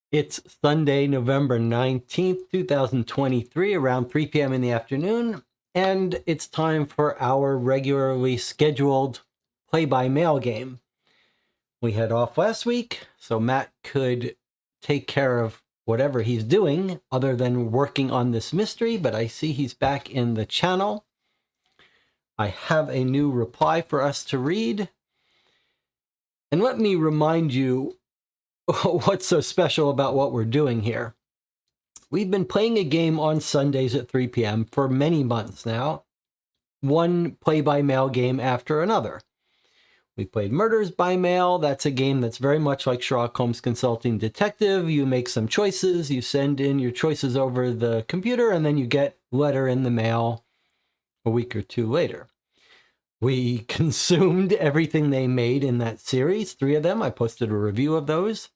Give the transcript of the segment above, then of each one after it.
It's Sunday, November 19th, 2023, around 3 p.m. in the afternoon, and it's time for our regularly scheduled play-by-mail game. We had off last week, so Matt could take care of whatever he's doing other than working on this mystery, but I see he's back in the channel. I have a new reply for us to read. And let me remind you what's so special about what we're doing here. We've been playing a game on Sundays at 3 p.m. for many months now. One play-by-mail game after another. We played Murders by Mail. That's a game that's very much like Sherlock Holmes Consulting Detective. You make some choices, you send in your choices over the computer, and then you get a letter in the mail a week or two later. We consumed everything they made in that series, 3 of them. I posted a review of those.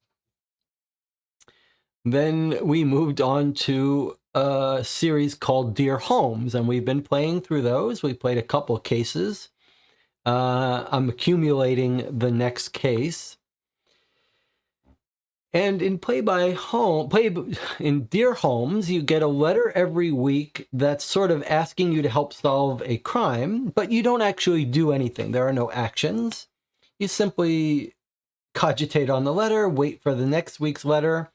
Then we moved on to a series called Dear Holmes, and we've been playing through those. We played a couple cases. I'm accumulating the next case. And in in Dear Holmes, you get a letter every week that's sort of asking you to help solve a crime, but you don't actually do anything. There are no actions. You simply cogitate on the letter, wait for the next week's letter,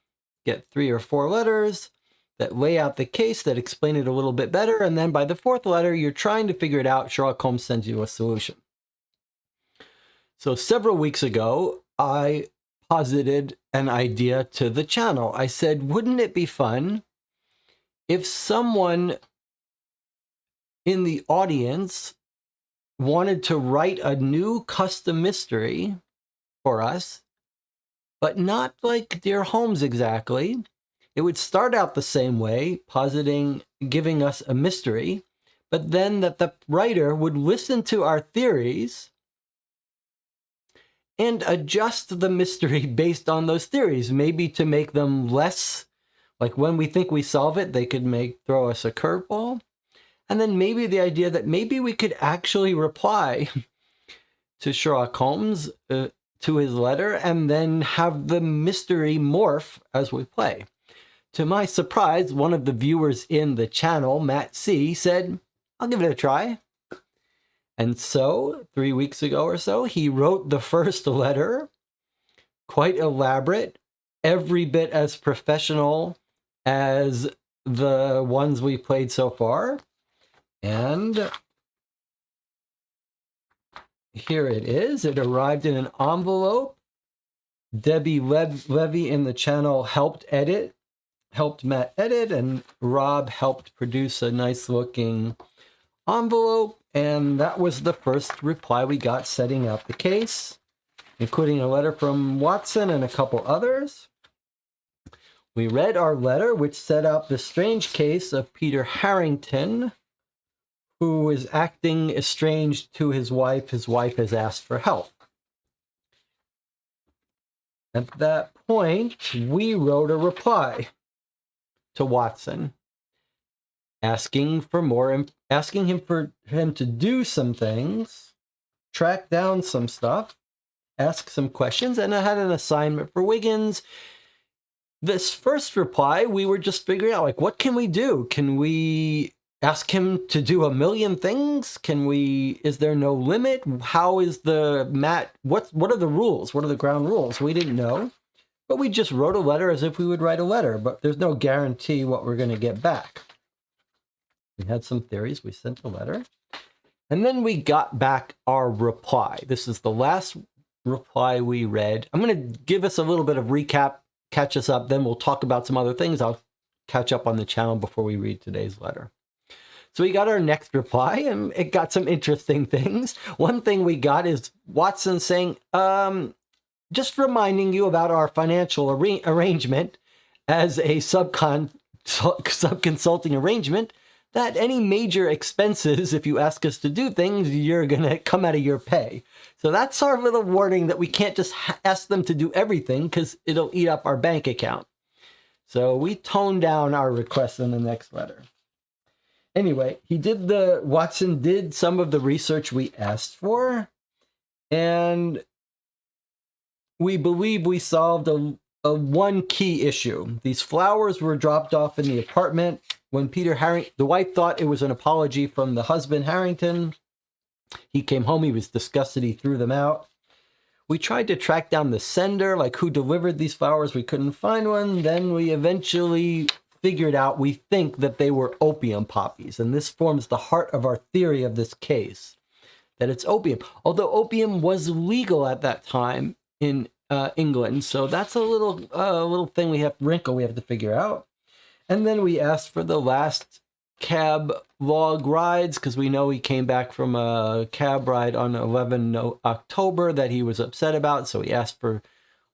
get 3 or 4 letters that lay out the case, that explain it a little bit better, and then by the 4th letter, you're trying to figure it out. Sherlock Holmes sends you a solution. So several weeks ago, I posited an idea to the channel. I said, wouldn't it be fun if someone in the audience wanted to write a new custom mystery for us, but not like Dear Holmes exactly. It would start out the same way, giving us a mystery, but then that the writer would listen to our theories and adjust the mystery based on those theories, maybe to make them less, like when we think we solve it, they could throw us a curveball. And then maybe the idea that maybe we could actually reply to Sherlock Holmes, to his letter, and then have the mystery morph as we play. To my surprise, one of the viewers in the channel, Matt C., said, I'll give it a try. And so, 3 weeks ago or so, he wrote the first letter, quite elaborate, every bit as professional as the ones we played so far. And here it is. It arrived in an envelope. Debbie Levy in the channel helped Matt edit, and Rob helped produce a nice looking envelope. And that was the first reply we got setting up the case, including a letter from Watson and a couple others. We read our letter, which set out the strange case of Peter Harrington, who is acting estranged to his wife. His wife has asked for help. At that point, we wrote a reply to Watson, asking him to do some things, track down some stuff, ask some questions, and I had an assignment for Wiggins. This first reply, we were just figuring out, like, what can we do? Can we ask him to do a million things? Is there no limit? How is what are the rules? What are the ground rules? We didn't know, but we just wrote a letter as if we would write a letter, but there's no guarantee what we're going to get back. We had some theories. We sent a letter, and then we got back our reply. This is the last reply we read. I'm going to give us a little bit of recap, catch us up, then we'll talk about some other things. I'll catch up on the channel before we read today's letter. So we got our next reply, and it got some interesting things. One thing we got is Watson saying, just reminding you about our financial arrangement as a sub-consulting arrangement, that any major expenses, if you ask us to do things, you're going to come out of your pay. So that's our little warning that we can't just ask them to do everything because it'll eat up our bank account. So we toned down our request in the next letter. Anyway, Watson did some of the research we asked for, and we believe we solved a one key issue. These flowers were dropped off in the apartment when the wife thought it was an apology from the husband, Harrington. He came home, he was disgusted, he threw them out. We tried to track down the sender, like who delivered these flowers. We couldn't find one. Then we eventually figured out, we think that they were opium poppies, and this forms the heart of our theory of this case, that it's opium, although opium was legal at that time in England. So that's a little thing we have to figure out. And then we asked for the last cab log rides, because we know he came back from a cab ride on 11 October that he was upset about. So we asked on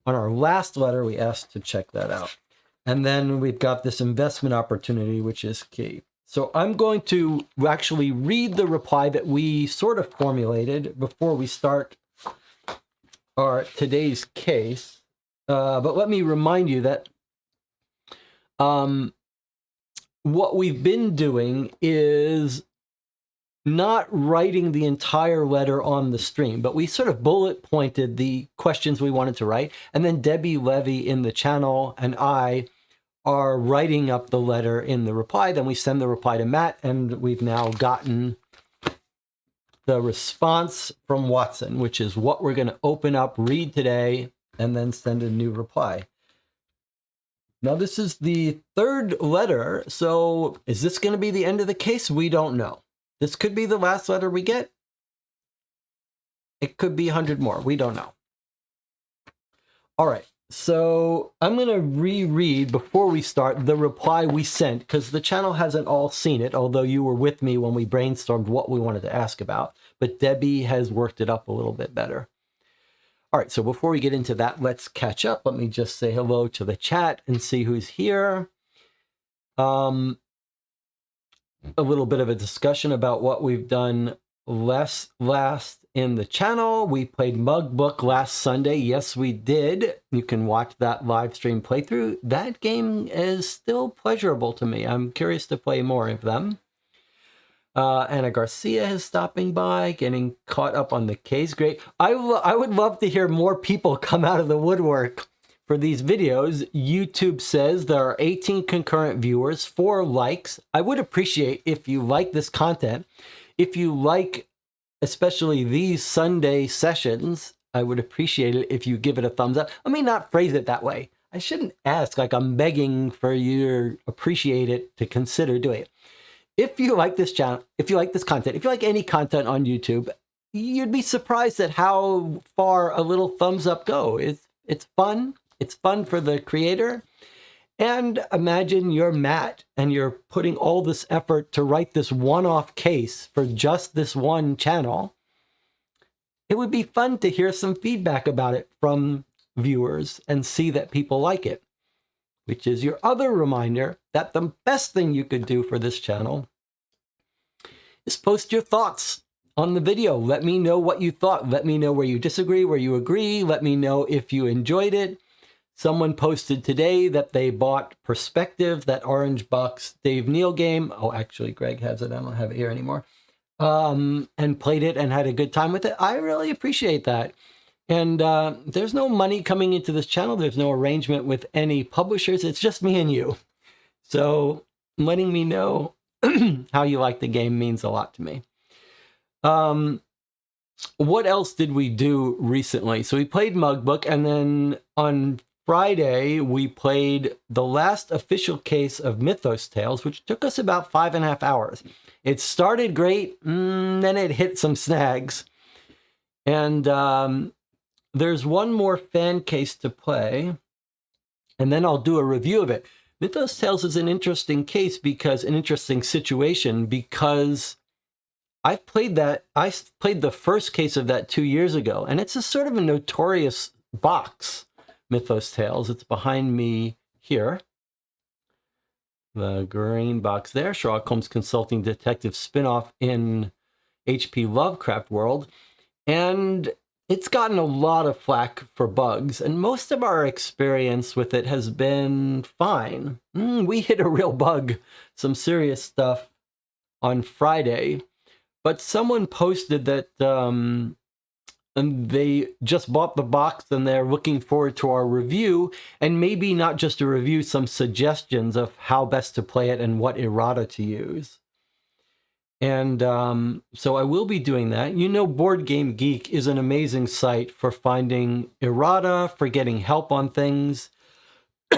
our last letter, we asked to check that out. And then we've got this investment opportunity, which is key. So I'm going to actually read the reply that we sort of formulated before we start today's case. But let me remind you that what we've been doing is not writing the entire letter on the stream, but we sort of bullet pointed the questions we wanted to write. And then Debbie Levy in the channel and I are writing up the letter in the reply. Then we send the reply to Matt, and we've now gotten the response from Watson, which is what we're going to open up, read today, and then send a new reply. Now, this is the third letter. So is this going to be the end of the case? We don't know. This could be the last letter we get. It could be 100 more. We don't know. All right. So I'm going to reread before we start the reply we sent, because the channel hasn't all seen it, although you were with me when we brainstormed what we wanted to ask about. But Debbie has worked it up a little bit better. All right. So before we get into that, let's catch up. Let me just say hello to the chat and see who's here. A little bit of a discussion about what we've done last in the channel, we played Mug Book last Sunday. Yes, we did. You can watch that live stream playthrough. That game is still pleasurable to me. I'm curious to play more of them. Anna Garcia is stopping by, getting caught up on the case. Great. I would love to hear more people come out of the woodwork for these videos. YouTube says there are 18 concurrent viewers, 4 likes. I would appreciate if you like this content. If you like especially these Sunday sessions, I would appreciate it if you give it a thumbs up. Let me not phrase it that way. I shouldn't ask like I'm begging for you to appreciate it, to consider doing it. If you like this channel, if you like this content, if you like any content on YouTube, you'd be surprised at how far a little thumbs up go. It's fun. It's fun for the creator. And imagine you're Matt and you're putting all this effort to write this one-off case for just this one channel. It would be fun to hear some feedback about it from viewers and see that people like it, which is your other reminder that the best thing you could do for this channel is post your thoughts on the video. Let me know what you thought. Let me know where you disagree, where you agree. Let me know if you enjoyed it. Someone posted today that they bought Perspective, that Orange Box Dave Neal game. Oh, actually, Greg has it. I don't have it here anymore. And played it and had a good time with it. I really appreciate that. And there's no money coming into this channel. There's no arrangement with any publishers. It's just me and you. So letting me know how you like the game means a lot to me. What else did we do recently? So we played Mug Book, and then on Friday, we played the last official case of Mythos Tales, which took us about 5.5 hours. It started great, then it hit some snags. And there's one more fan case to play, and then I'll do a review of it. Mythos Tales is an interesting case, because an interesting situation, because I played the first case of that 2 years ago, and it's a sort of a notorious box, Mythos Tales. It's behind me here. The green box there, Sherlock Holmes Consulting Detective spinoff in H.P. Lovecraft world. And it's gotten a lot of flack for bugs, and most of our experience with it has been fine. We hit a real bug, some serious stuff on Friday. But someone posted that and they just bought the box and they're looking forward to our review, and maybe not just a review, some suggestions of how best to play it and what errata to use. And so I will be doing that. You know, Board Game Geek is an amazing site for finding errata, for getting help on things.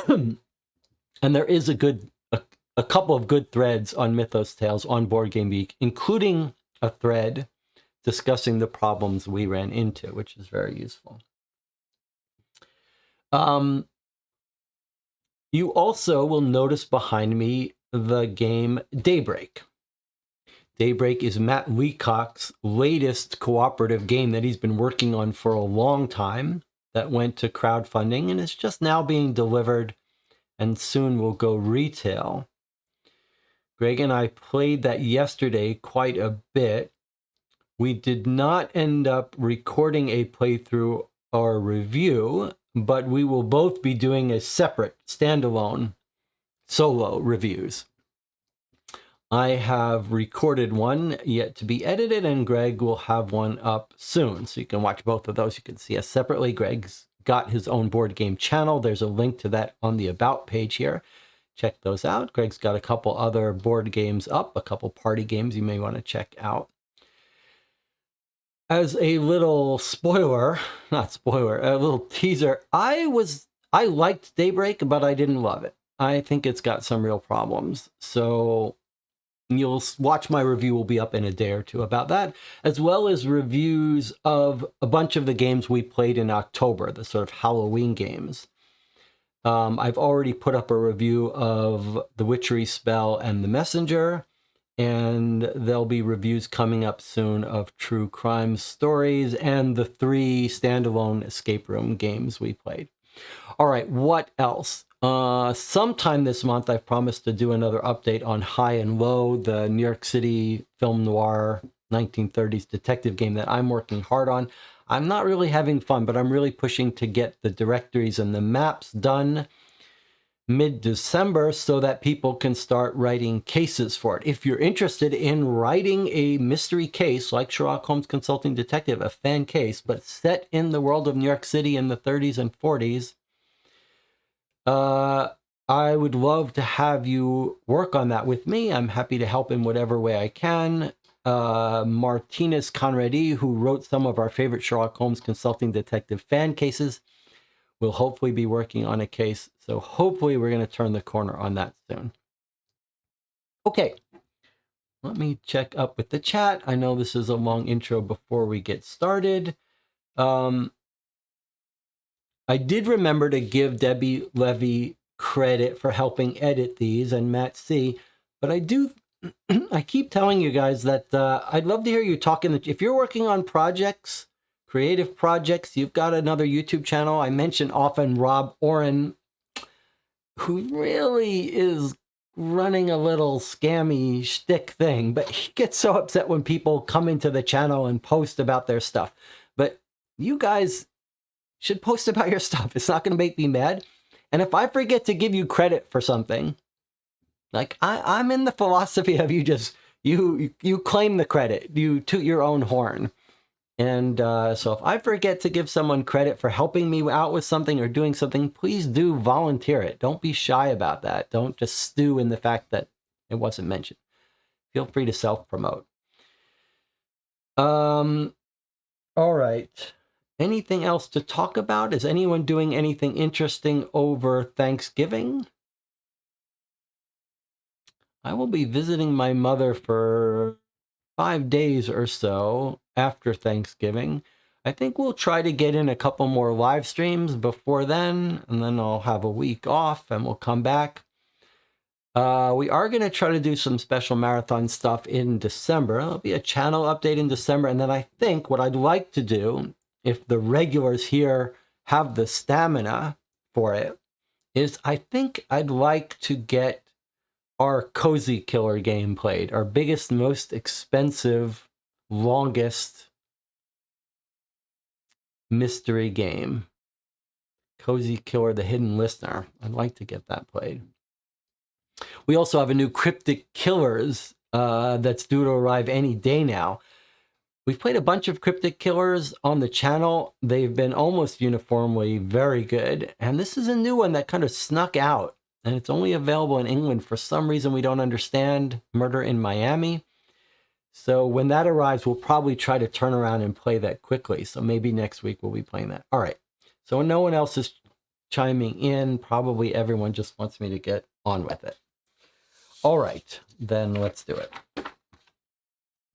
And there is a couple of good threads on Mythos Tales on Board Game Geek, including a thread discussing the problems we ran into, which is very useful. You also will notice behind me the game Daybreak. Daybreak is Matt Leacock's latest cooperative game that he's been working on for a long time, that went to crowdfunding and is just now being delivered and soon will go retail. Greg and I played that yesterday quite a bit. We did not end up recording a playthrough or review, but we will both be doing a separate standalone solo reviews. I have recorded one yet to be edited, and Greg will have one up soon. So you can watch both of those. You can see us separately. Greg's got his own board game channel. There's a link to that on the About page here. Check those out. Greg's got a couple other board games up, a couple party games you may want to check out. As a little spoiler, not spoiler, a little teaser, I liked Daybreak, but I didn't love it. I think it's got some real problems. So you'll watch my review, will be up in a day or two about that, as well as reviews of a bunch of the games we played in October, the sort of Halloween games. I've already put up a review of The Witchery Spell and The Messenger, and there'll be reviews coming up soon of True Crime Stories and the 3 standalone escape room games we played. All right, what else? Sometime this month, I've promised to do another update on High and Low, the New York City film noir, 1930s detective game that I'm working hard on. I'm not really having fun, but I'm really pushing to get the directories and the maps done mid-December so that people can start writing cases for it. If you're interested in writing a mystery case like Sherlock Holmes Consulting Detective, a fan case, but set in the world of New York City in the 30s and 40s, I would love to have you work on that with me. I'm happy to help in whatever way I can. Martinez Conradi, who wrote some of our favorite Sherlock Holmes Consulting Detective fan cases, will hopefully be working on a case. So hopefully we're going to turn the corner on that soon. Okay, let me check up with the chat. I know this is a long intro before we get started. I did remember to give Debbie Levy credit for helping edit these and Matt C. But I keep telling you guys that I'd love to hear you talk if you're working on projects, creative projects, you've got another YouTube channel. I mention often Rob Oren, who really is running a little scammy shtick thing, but he gets so upset when people come into the channel and post about their stuff. But you guys should post about your stuff. It's not going to make me mad. And if I forget to give you credit for something, like I'm in the philosophy of you claim the credit, you toot your own horn. And so if I forget to give someone credit for helping me out with something or doing something, please do volunteer it. Don't be shy about that. Don't just stew in the fact that it wasn't mentioned. Feel free to self-promote. All right. Anything else to talk about? Is anyone doing anything interesting over Thanksgiving? I will be visiting my mother for 5 days or so after Thanksgiving. I think we'll try to get in a couple more live streams before then, and then I'll have a week off and we'll come back. We are going to try to do some special marathon stuff in December. There'll be a channel update in December, and then I think what I'd like to do, if the regulars here have the stamina for it, is I think I'd like to get our Cozy Killer game played, our biggest, most expensive, longest mystery game. Cozy Killer, the Hidden Listener. I'd like to get that played. We also have a new Cryptic Killers that's due to arrive any day now. We've played a bunch of Cryptic Killers on the channel. They've been almost uniformly very good. And this is a new one that kind of snuck out. And it's only available in England for some reason we don't understand. Murder in Miami. So when that arrives, we'll probably try to turn around and play that quickly. So maybe next week we'll be playing that. All right. So when no one else is chiming in, probably everyone just wants me to get on with it. All right, then let's do it.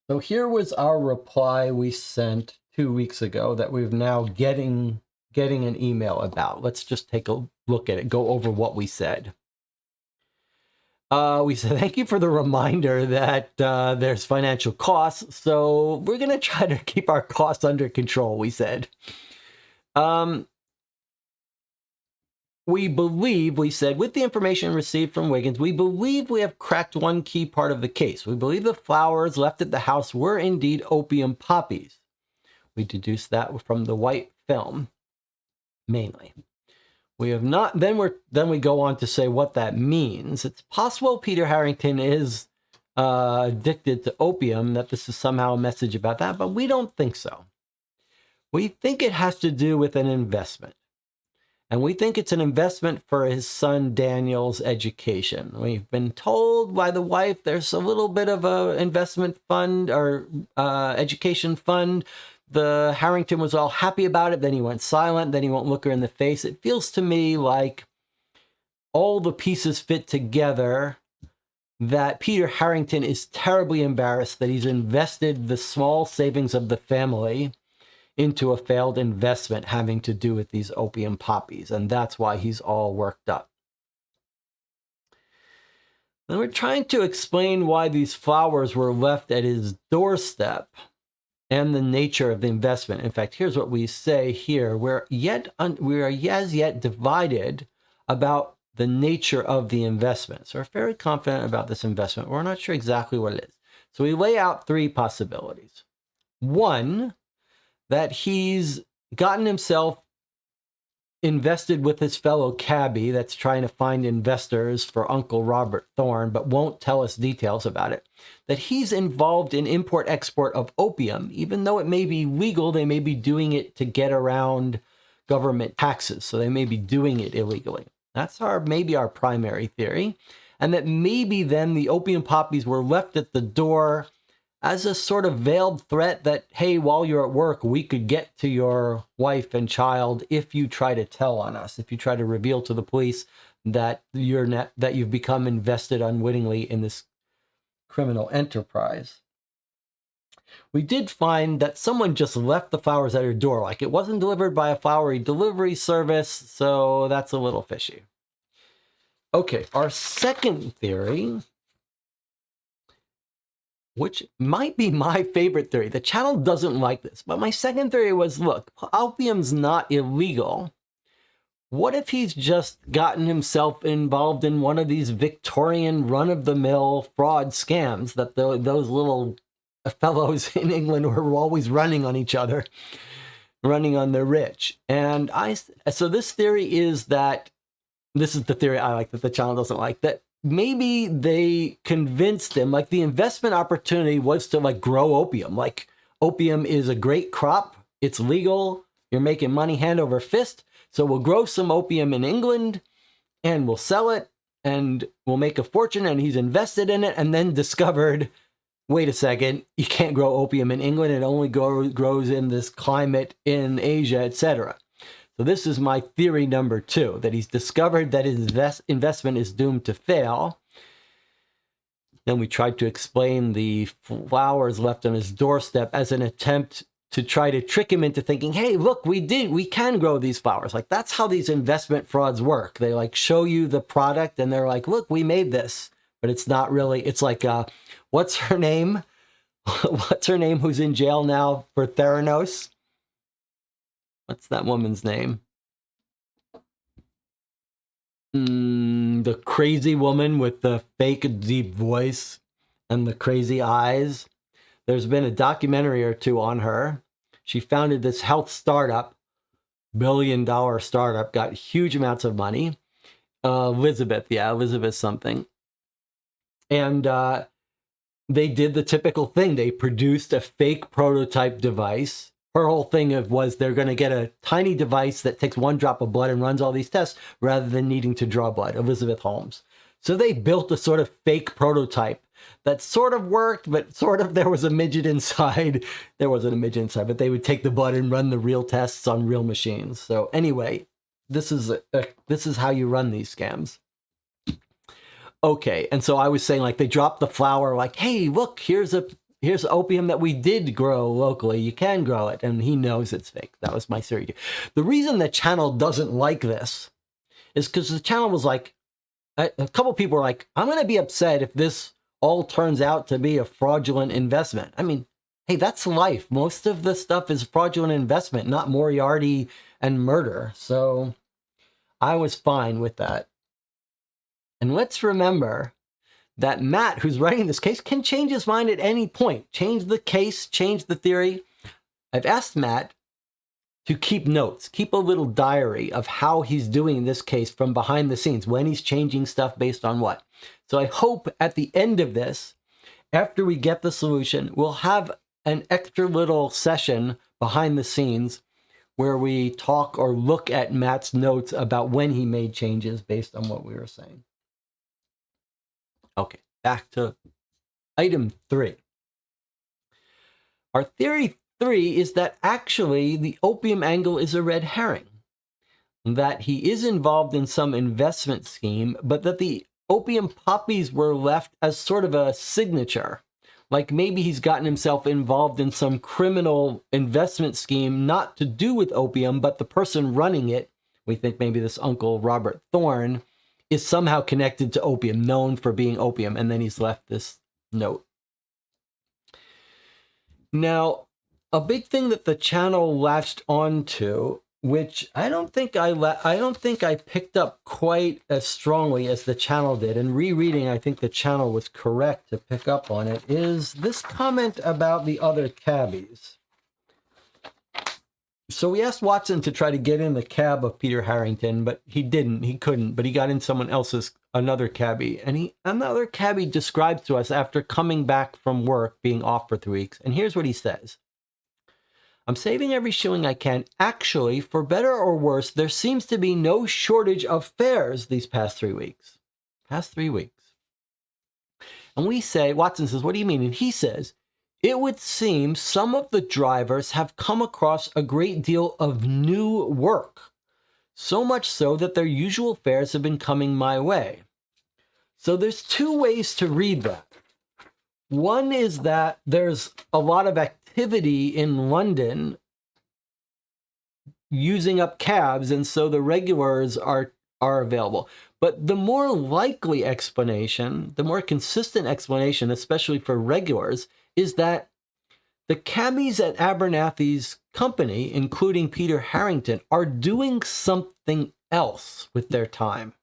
So here was our reply we sent 2 weeks ago that we're now getting an email about. Let's just take a look at it, go over what we said. We said, thank you for the reminder that there's financial costs. So we're going to try to keep our costs under control, we said. We believe, we said, with the information received from Wiggins, we believe we have cracked one key part of the case. We believe the flowers left at the house were indeed opium poppies. We deduced that from the white film, mainly. We have not, then we go on to say what that means. It's possible Peter Harrington is addicted to opium, that this is somehow a message about that, but we don't think so. We think it has to do with an investment. And we think it's an investment for his son Daniel's education. We've been told by the wife there's a little bit of an investment fund or education fund. The Harrington was all happy about it. Then he went silent. Then he won't look her in the face. It feels to me like all the pieces fit together that Peter Harrington is terribly embarrassed that he's invested the small savings of the family into a failed investment having to do with these opium poppies. And that's why he's all worked up. And we're trying to explain why these flowers were left at his doorstep and the nature of the investment. In fact, here's what we say here. We are as yet divided about the nature of the investment. So we're very confident about this investment. We're not sure exactly what it is. So we lay out three possibilities. One, that he's gotten himself invested with his fellow cabbie that's trying to find investors for Uncle Robert Thorne, but won't tell us details about it. That he's involved in import-export of opium. Even though it may be legal, they may be doing it to get around government taxes. So they may be doing it illegally. That's maybe our primary theory. And that maybe then the opium poppies were left at the door as a sort of veiled threat that, hey, while you're at work, we could get to your wife and child if you try to tell on us, if you try to reveal to the police that you've become invested unwittingly in this criminal enterprise. We did find that someone just left the flowers at her door, like it wasn't delivered by a flowery delivery service, so that's a little fishy. Okay, our second theory, which might be my favorite theory. The channel doesn't like this, but my second theory was, look, opium's not illegal. What if he's just gotten himself involved in one of these Victorian run-of-the-mill fraud scams that those little fellows in England were always running on each other, running on the rich? And so this theory is that, this is the theory I like that the channel doesn't like, that maybe they convinced him, like the investment opportunity was to like grow opium. Like opium is a great crop. It's legal. You're making money hand over fist. So we'll grow some opium in England and we'll sell it and we'll make a fortune. And he's invested in it and then discovered, wait a second, you can't grow opium in England. It only grows in this climate in Asia, etc. So this is my theory number two, that he's discovered that his investment is doomed to fail. Then we tried to explain the flowers left on his doorstep as an attempt to try to trick him into thinking, hey, look, we can grow these flowers. Like that's how these investment frauds work. They like show you the product and they're like, look, we made this, but it's not really, it's like, what's her name? What's her name who's in jail now for Theranos? What's that woman's name? The crazy woman with the fake deep voice and the crazy eyes. There's been a documentary or two on her. She founded this health startup, billion-dollar startup, got huge amounts of money. Elizabeth something. And they did the typical thing. They produced a fake prototype device. Her whole thing was they're going to get a tiny device that takes one drop of blood and runs all these tests rather than needing to draw blood. Elizabeth Holmes. So they built a sort of fake prototype that sort of worked, but sort of there was a midget inside. There wasn't a midget inside, but they would take the blood and run the real tests on real machines. So anyway, this is how you run these scams. Okay, and so I was saying, like, they dropped the flower, like, hey, look, here's opium that we did grow locally. You can grow it. And he knows it's fake. That was my theory. The reason the channel doesn't like this is because the channel was like, a couple people were like, I'm going to be upset if this all turns out to be a fraudulent investment. I mean, hey, that's life. Most of the stuff is fraudulent investment, not Moriarty and murder. So I was fine with that. And let's remember that Matt, who's writing this case, can change his mind at any point. Change the case, change the theory. I've asked Matt to keep notes, keep a little diary of how he's doing this case from behind the scenes, when he's changing stuff based on what. So I hope at the end of this, after we get the solution, we'll have an extra little session behind the scenes where we talk or look at Matt's notes about when he made changes based on what we were saying. Okay, back to item 3. Our theory 3 is that actually the opium angle is a red herring. That he is involved in some investment scheme, but that the opium poppies were left as sort of a signature. Like maybe he's gotten himself involved in some criminal investment scheme, not to do with opium, but the person running it, we think maybe this Uncle Robert Thorne, is somehow connected to opium, known for being opium, and then he's left this note. Now, a big thing that the channel latched onto which I don't think I picked up quite as strongly as the channel did. And rereading, I think the channel was correct to pick up on it, is this comment about the other cabbies. So we asked Watson to try to get in the cab of Peter Harrington, but he couldn't, but he got in someone else's, another cabbie. And another cabbie describes to us after coming back from work, being off for 3 weeks. And here's what he says. I'm saving every shilling I can. Actually, for better or worse, there seems to be no shortage of fares these past 3 weeks. Past 3 weeks. And we say, Watson says, what do you mean? And he says, it would seem some of the drivers have come across a great deal of new work. So much so that their usual fares have been coming my way. So there's 2 ways to read that. One is that there's a lot of activity in London using up cabs, and so the regulars are available. But the more likely explanation, the more consistent explanation, especially for regulars, is that the cabbies at Abernathy's company, including Peter Harrington, are doing something else with their time.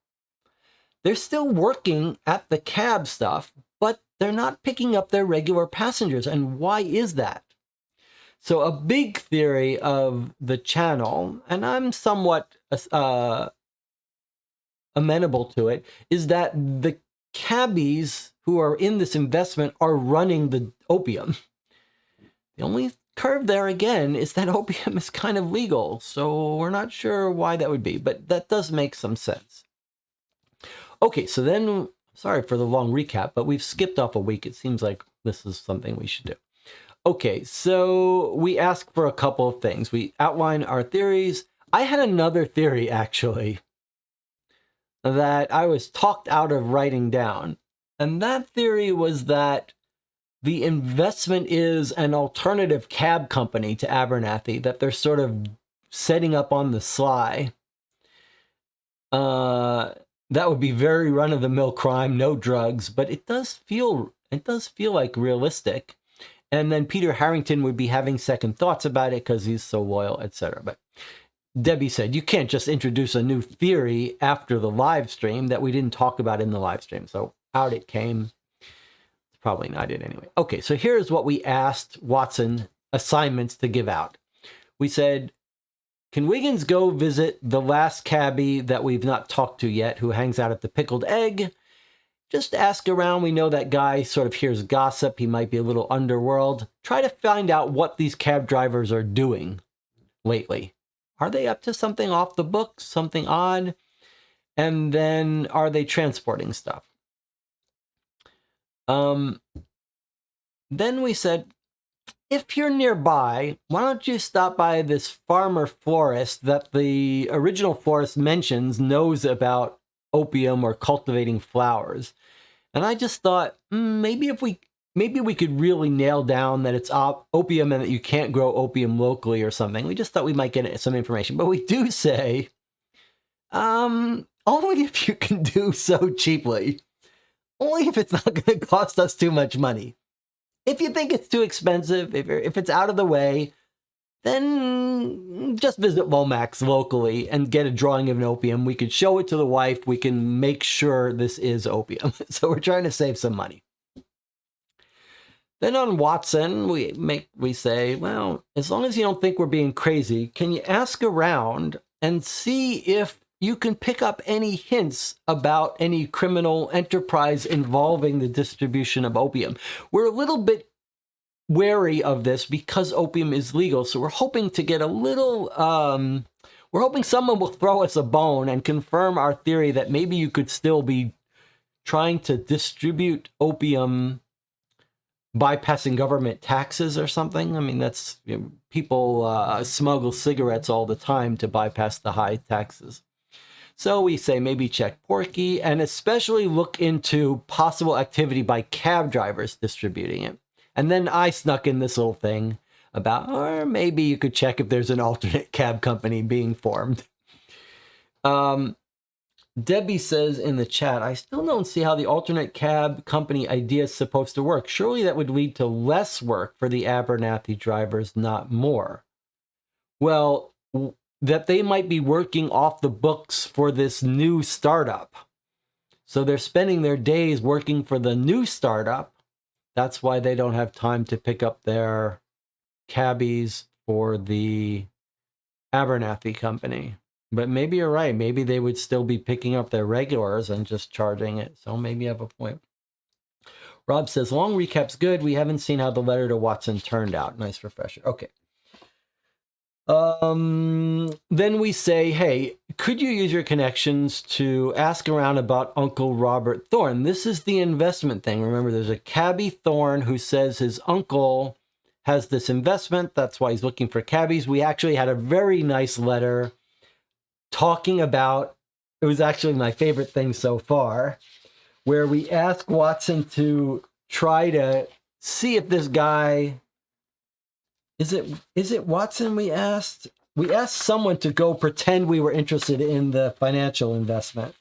They're still working at the cab stuff, but they're not picking up their regular passengers. And why is that? So a big theory of the channel, and I'm somewhat amenable to it, is that the cabbies who are in this investment are running the opium. The only curve there, again, is that opium is kind of legal, so we're not sure why that would be, but that does make some sense. Okay, so then, sorry for the long recap, but we've skipped off a week. It seems like this is something we should do. Okay, so we asked for a couple of things. We outline our theories. I had another theory, actually, that I was talked out of writing down. And that theory was that the investment is an alternative cab company to Abernathy, that they're sort of setting up on the sly. That would be very run-of-the-mill crime, no drugs, but it does feel like realistic. And then Peter Harrington would be having second thoughts about it because he's so loyal, etc. But Debbie said, you can't just introduce a new theory after the live stream that we didn't talk about in the live stream. So out it came. It's probably not it anyway. Okay, so here's what we asked Watson assignments to give out. We said, can Wiggins go visit the last cabbie that we've not talked to yet, who hangs out at the Pickled Egg? Just ask around. We know that guy sort of hears gossip. He might be a little underworld. Try to find out what these cab drivers are doing lately. Are they up to something off the books, something odd? And then are they transporting stuff? Then we said, if you're nearby, why don't you stop by this farmer florist that the original florist mentions knows about opium or cultivating flowers. And I just thought, maybe we could really nail down that it's opium and that you can't grow opium locally or something. We just thought we might get some information. But we do say, only if you can do so cheaply. Only if it's not going to cost us too much money. If you think it's too expensive, if it's out of the way, then just visit Lomax locally and get a drawing of an opium. We could show it to the wife. We can make sure this is opium. So we're trying to save some money. Then on Watson, we say, well, as long as you don't think we're being crazy, can you ask around and see if you can pick up any hints about any criminal enterprise involving the distribution of opium? We're a little bit wary of this because opium is legal, so we're hoping to get a little, we're hoping someone will throw us a bone and confirm our theory that maybe you could still be trying to distribute opium bypassing government taxes or something. I mean, that's, people smuggle cigarettes all the time to bypass the high taxes. So we say maybe check Porky and especially look into possible activity by cab drivers distributing it. And then I snuck in this little thing about, or maybe you could check if there's an alternate cab company being formed. Debbie says in the chat, I still don't see how the alternate cab company idea is supposed to work. Surely that would lead to less work for the Abernathy drivers, not more. Well, that they might be working off the books for this new startup. So they're spending their days working for the new startup. That's why they don't have time to pick up their cabbies for the Abernathy company. But maybe you're right. Maybe they would still be picking up their regulars and just charging it. So maybe you have a point. Rob says, long recap's good. We haven't seen how the letter to Watson turned out. Nice refresher. Okay. Then we say, hey, could you use your connections to ask around about Uncle Robert Thorne? This is the investment thing. Remember, there's a cabbie Thorne who says his uncle has this investment. That's why he's looking for cabbies. We actually had a very nice letter talking about, it was actually my favorite thing so far, where we ask Watson to try to see if this guy, is it Watson we asked? We asked someone to go pretend we were interested in the financial investment.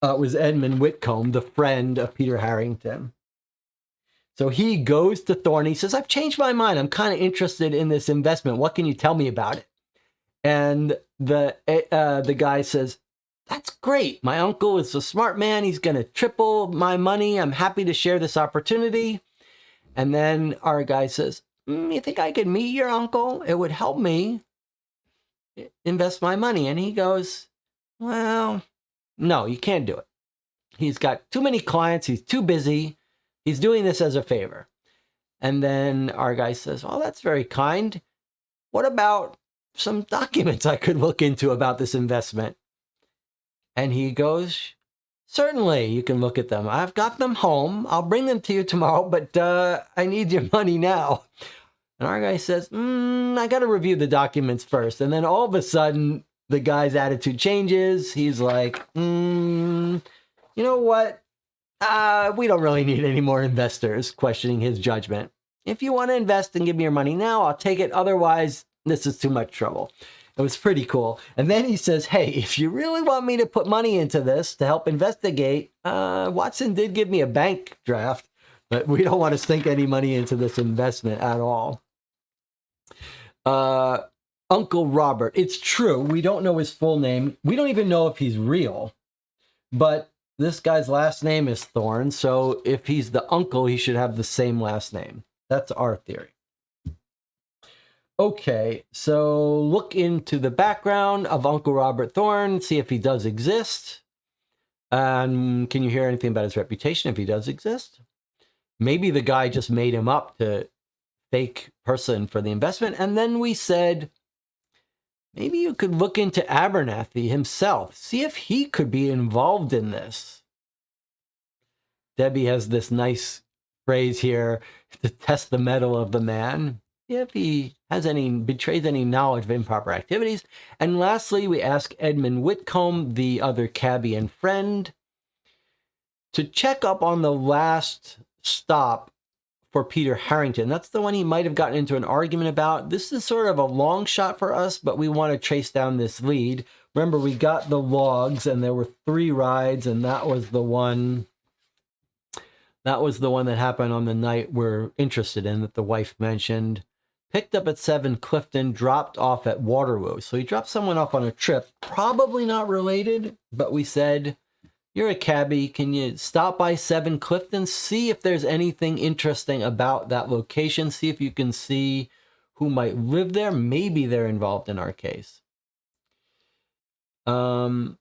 It was Edmund Whitcomb, the friend of Peter Harrington. So he goes to Thorne. He says, I've changed my mind. I'm kind of interested in this investment. What can you tell me about it? And the guy says, that's great. My uncle is a smart man. He's going to triple my money. I'm happy to share this opportunity. And then our guy says, you think I could meet your uncle? It would help me invest my money. And he goes, well, no, you can't do it. He's got too many clients. He's too busy. He's doing this as a favor. And then our guy says, well, that's very kind. What about some documents I could look into about this investment? And he goes, certainly, you can look at them. I've got them home. I'll bring them to you tomorrow, but I need your money now. And our guy says, I got to review the documents first. And then all of a sudden, the guy's attitude changes. He's like, you know what? We don't really need any more investors, questioning his judgment. If you want to invest and give me your money now, I'll take it. Otherwise, this is too much trouble. It was pretty cool. And then he says, hey, if you really want me to put money into this to help investigate, Watson did give me a bank draft, but we don't want to sink any money into this investment at all. Uncle Robert, it's true. We don't know his full name. We don't even know if he's real, but this guy's last name is Thorne. So if he's the uncle, he should have the same last name. That's our theory. Okay, so look into the background of Uncle Robert Thorne, see if he does exist. Can you hear anything about his reputation if he does exist? Maybe the guy just made him up to fake person for the investment. And then we said, maybe you could look into Abernathy himself, see if he could be involved in this. Debbie has this nice phrase here to test the mettle of the man, if he betrays any knowledge of improper activities. And lastly, we ask Edmund Whitcomb, the other cabbie and friend, to check up on the last stop for Peter Harrington. That's the one he might have gotten into an argument about. This is sort of a long shot for us, but we want to trace down this lead. Remember, we got the logs and there were 3 rides, and that was the one that happened on the night we're interested in, that the wife mentioned. Picked up at 7 Clifton, dropped off at Waterloo. So he dropped someone off on a trip, probably not related, but we said, you're a cabbie, can you stop by 7 Clifton, see if there's anything interesting about that location, see if you can see who might live there. Maybe they're involved in our case. So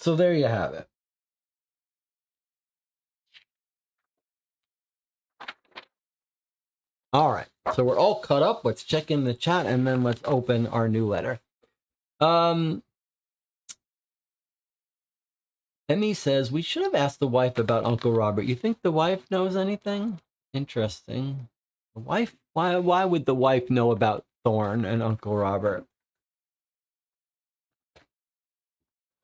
there you have it. All right, so we're all caught up. Let's check in the chat and then let's open our new letter. Emmy says, we should have asked the wife about Uncle Robert. You think the wife knows anything? Interesting. The wife? Why would the wife know about Thorne and Uncle Robert?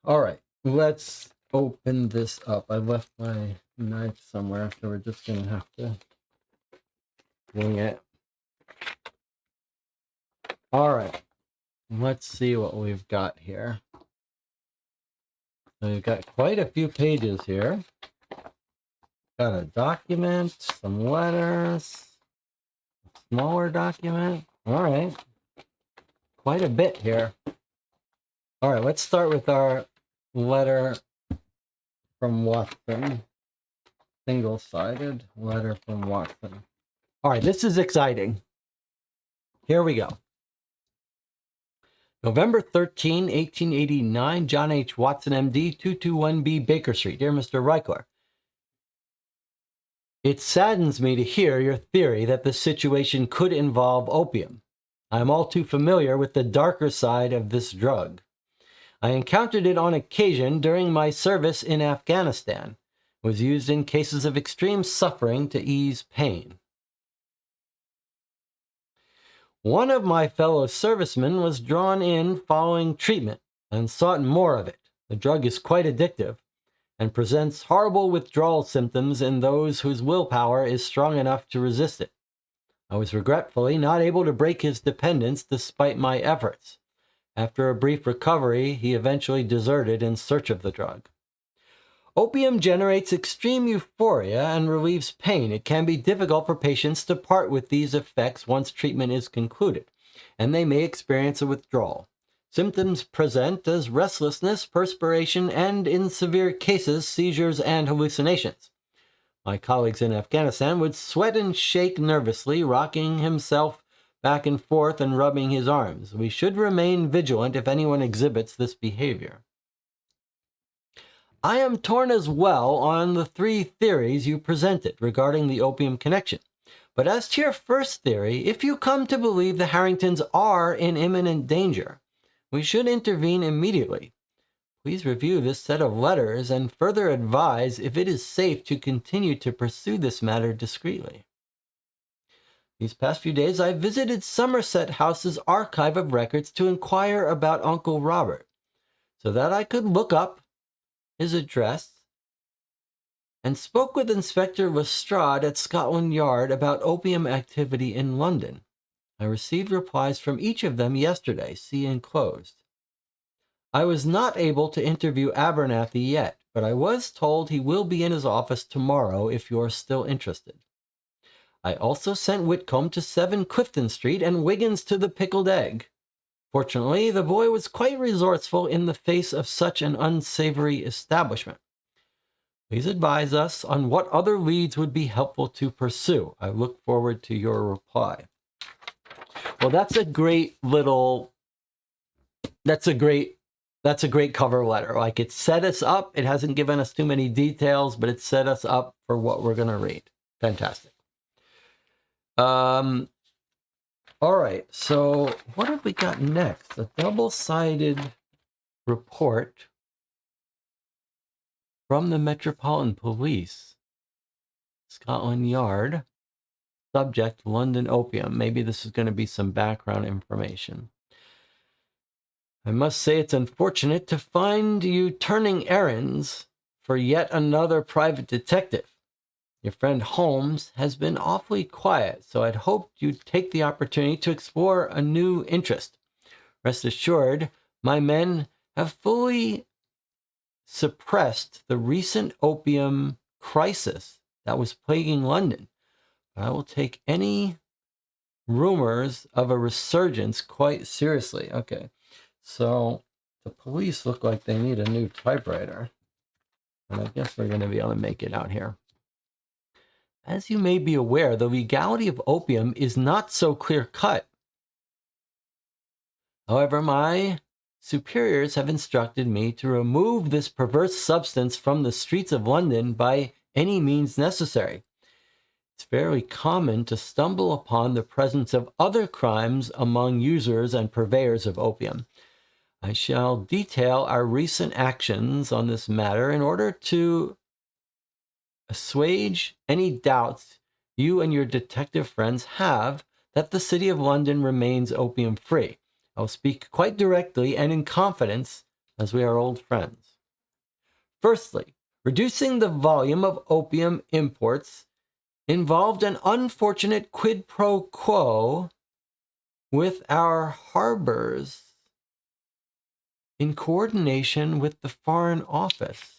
All right, let's open this up. I left my knife somewhere, so we're just going to have to wing it. All right, let's see what we've got here. So we've got quite a few pages here. Got a document, some letters, smaller document. All right. Quite a bit here. All right, let's start with our letter from Watson. Single-sided letter from Watson. All right, this is exciting. Here we go. November 13, 1889, John H. Watson, MD, 221B Baker Street. Dear Mr. Reichler, it saddens me to hear your theory that the situation could involve opium. I am all too familiar with the darker side of this drug. I encountered it on occasion during my service in Afghanistan. It was used in cases of extreme suffering to ease pain. One of my fellow servicemen was drawn in following treatment and sought more of it. The drug is quite addictive and presents horrible withdrawal symptoms in those whose willpower is strong enough to resist it. I was regretfully not able to break his dependence despite my efforts. After a brief recovery, he eventually deserted in search of the drug. Opium generates extreme euphoria and relieves pain. It can be difficult for patients to part with these effects once treatment is concluded, and they may experience a withdrawal. Symptoms present as restlessness, perspiration, and in severe cases, seizures and hallucinations. My colleagues in Afghanistan would sweat and shake nervously, rocking himself back and forth and rubbing his arms. We should remain vigilant if anyone exhibits this behavior. I am torn as well on the three theories you presented regarding the opium connection. But as to your first theory, if you come to believe the Harringtons are in imminent danger, we should intervene immediately. Please review this set of letters and further advise if it is safe to continue to pursue this matter discreetly. These past few days, I visited Somerset House's archive of records to inquire about Uncle Robert, so that I could look up his address, and spoke with Inspector Lestrade at Scotland Yard about opium activity in London. I received replies from each of them yesterday, see enclosed. I was not able to interview Abernathy yet, but I was told he will be in his office tomorrow if you're still interested. I also sent Whitcomb to 7 Clifton Street and Wiggins to the Pickled Egg. Fortunately, the boy was quite resourceful in the face of such an unsavory establishment. Please advise us on what other leads would be helpful to pursue. I look forward to your reply. Well, that's a great cover letter. Like, it set us up. It hasn't given us too many details, but it set us up for what we're going to read. Fantastic. All right, so what have we got next? A double-sided report from the Metropolitan Police, Scotland Yard, subject London opium. Maybe this is going to be some background information. I must say it's unfortunate to find you turning errands for yet another private detective. Your friend Holmes has been awfully quiet, so I'd hoped you'd take the opportunity to explore a new interest. Rest assured, my men have fully suppressed the recent opium crisis that was plaguing London. I will take any rumors of a resurgence quite seriously. Okay, so the police look like they need a new typewriter, and I guess we're going to be able to make it out here. As you may be aware, the legality of opium is not so clear-cut. However, my superiors have instructed me to remove this perverse substance from the streets of London by any means necessary. It's fairly common to stumble upon the presence of other crimes among users and purveyors of opium. I shall detail our recent actions on this matter in order to assuage any doubts you and your detective friends have that the city of London remains opium-free. I will speak quite directly and in confidence, as we are old friends. Firstly, reducing the volume of opium imports involved an unfortunate quid pro quo with our harbors in coordination with the Foreign Office.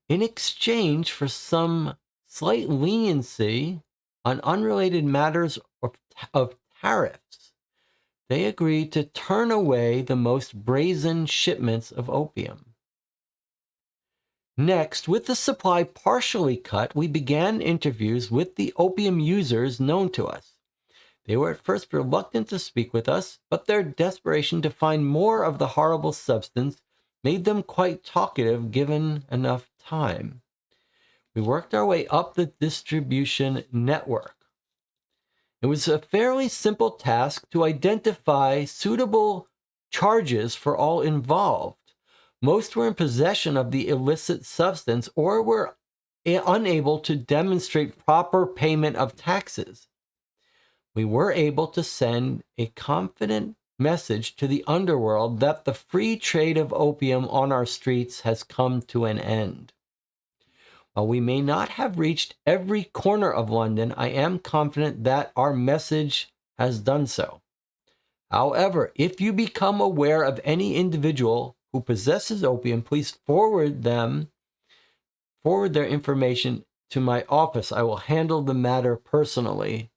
In exchange for some slight leniency on unrelated matters of tariffs. They agreed to turn away the most brazen shipments of opium. Next, with the supply partially cut, we began interviews with the opium users known to us. They were at first reluctant to speak with us, but their desperation to find more of the horrible substance made them quite talkative given enough time. We worked our way up the distribution network. It was a fairly simple task to identify suitable charges for all involved. Most were in possession of the illicit substance or were unable to demonstrate proper payment of taxes. We were able to send a confident message to the underworld that the free trade of opium on our streets has come to an end. While we may not have reached every corner of London, I am confident that our message has done so. However, if you become aware of any individual who possesses opium, please forward their information to my office. I will handle the matter personally.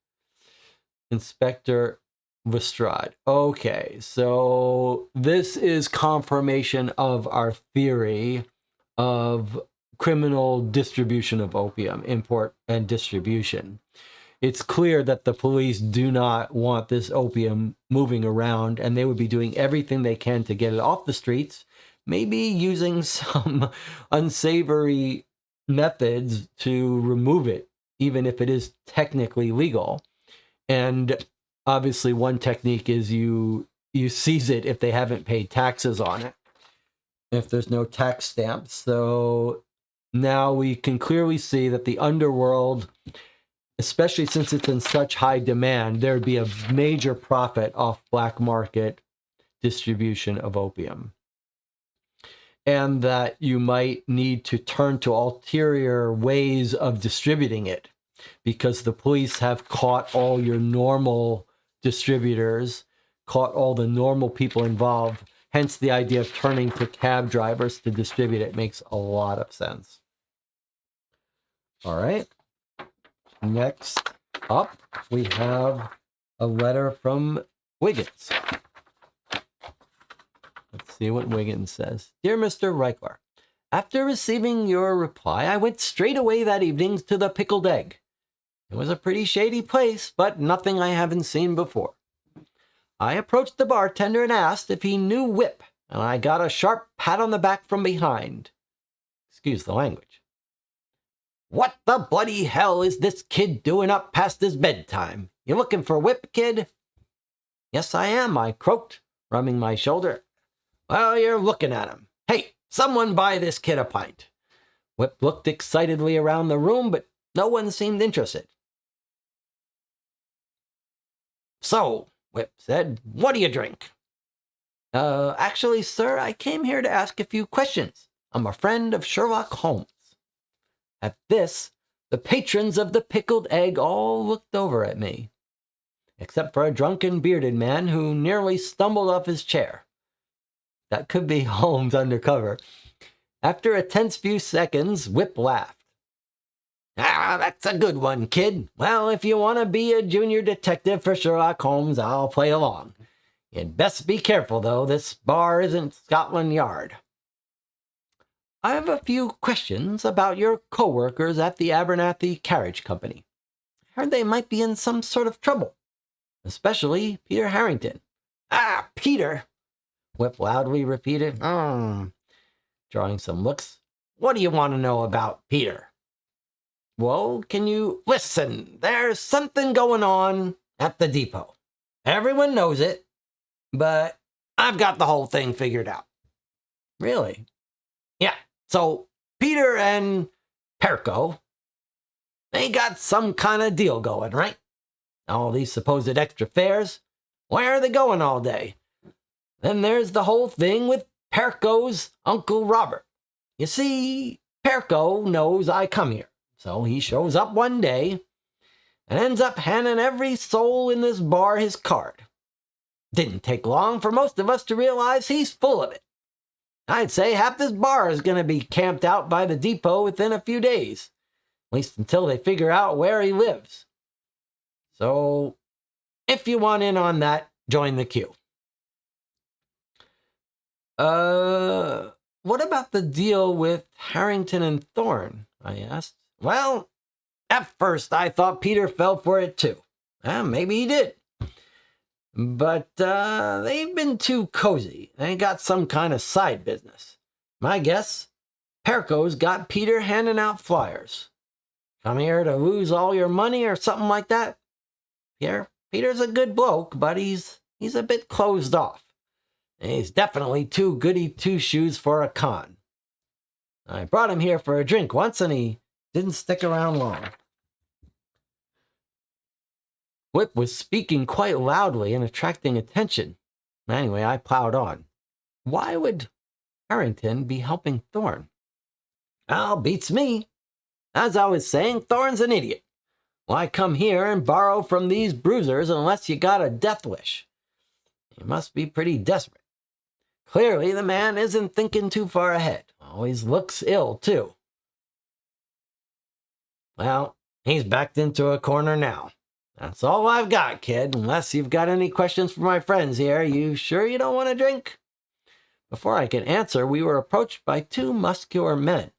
Inspector Lestrade. Okay, so this is confirmation of our theory of criminal distribution of opium, import and distribution. It's clear that the police do not want this opium moving around, and they would be doing everything they can to get it off the streets, maybe using some unsavory methods to remove it, even if it is technically legal. And obviously one technique is you seize it if they haven't paid taxes on it, if there's no tax stamps. So now we can clearly see that the underworld, especially since it's in such high demand, there'd be a major profit off black market distribution of opium. And that you might need to turn to ulterior ways of distributing it, because the police have caught all your normal distributors, caught all the normal people involved. Hence the idea of turning to cab drivers to distribute it makes a lot of sense. All right. Next up, we have a letter from Wiggins. Let's see what Wiggins says. Dear Mr. Reichler, after receiving your reply, I went straight away that evening to the Pickled Egg. It was a pretty shady place, but nothing I haven't seen before. I approached the bartender and asked if he knew whip, and I got a sharp pat on the back from behind. Excuse the language. What the bloody hell is this kid doing up past his bedtime? You looking for whip, kid? Yes, I am, I croaked, rubbing my shoulder. Well, you're looking at him. Hey, someone buy this kid a pint. Whip looked excitedly around the room, but no one seemed interested. So, Whip said, what do you drink? Actually, sir, I came here to ask a few questions. I'm a friend of Sherlock Holmes. At this, the patrons of the Pickled Egg all looked over at me, except for a drunken bearded man who nearly stumbled off his chair. That could be Holmes undercover. After a tense few seconds, Whip laughed. Ah, that's a good one, kid. Well, if you want to be a junior detective for Sherlock Holmes, I'll play along. You'd best be careful, though. This bar isn't Scotland Yard. I have a few questions about your co-workers at the Abernathy Carriage Company. I heard they might be in some sort of trouble, especially Peter Harrington. Ah, Peter, Whip loudly repeated, drawing some looks. What do you want to know about Peter? Well, can you listen? There's something going on at the depot. Everyone knows it, but I've got the whole thing figured out. Really? Yeah. So Peter and Perko, they got some kind of deal going, right? All these supposed extra fares, where are they going all day? Then there's the whole thing with Perko's Uncle Robert. You see, Perko knows I come here. So he shows up one day and ends up handing every soul in this bar his card. Didn't take long for most of us to realize he's full of it. I'd say half this bar is going to be camped out by the depot within a few days, at least until they figure out where he lives. So if you want in on that, join the queue. What about the deal with Harrington and Thorne? I asked. Well, at first I thought Peter fell for it too. Maybe he did. But they've been too cozy. They got some kind of side business. My guess, Perco's got Peter handing out flyers. Come here to lose all your money or something like that? Peter's a good bloke, but he's a bit closed off. He's definitely too goody two-shoes for a con. I brought him here for a drink once, and he didn't stick around long. Whip was speaking quite loudly and attracting attention. Anyway, I plowed on. Why would Harrington be helping Thorne? Oh, beats me. As I was saying, Thorne's an idiot. Why come here and borrow from these bruisers unless you got a death wish? You must be pretty desperate. Clearly, the man isn't thinking too far ahead. Always looks ill, too. Well, he's backed into a corner now. That's all I've got, kid. Unless you've got any questions for my friends here, you sure you don't want to drink? Before I could answer, we were approached by two muscular men.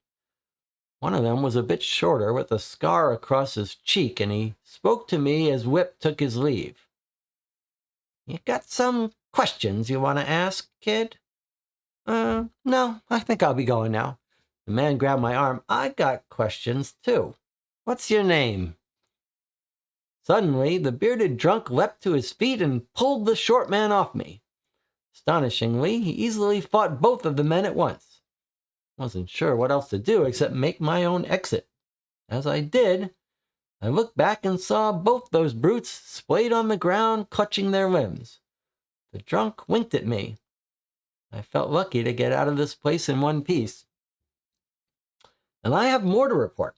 One of them was a bit shorter with a scar across his cheek, and he spoke to me as Whip took his leave. You got some questions you want to ask, kid? No, I think I'll be going now. The man grabbed my arm. I got questions, too. What's your name? Suddenly, the bearded drunk leapt to his feet and pulled the short man off me. Astonishingly, he easily fought both of the men at once. Wasn't sure what else to do except make my own exit. As I did, I looked back and saw both those brutes splayed on the ground, clutching their limbs. The drunk winked at me. I felt lucky to get out of this place in one piece. And I have more to report.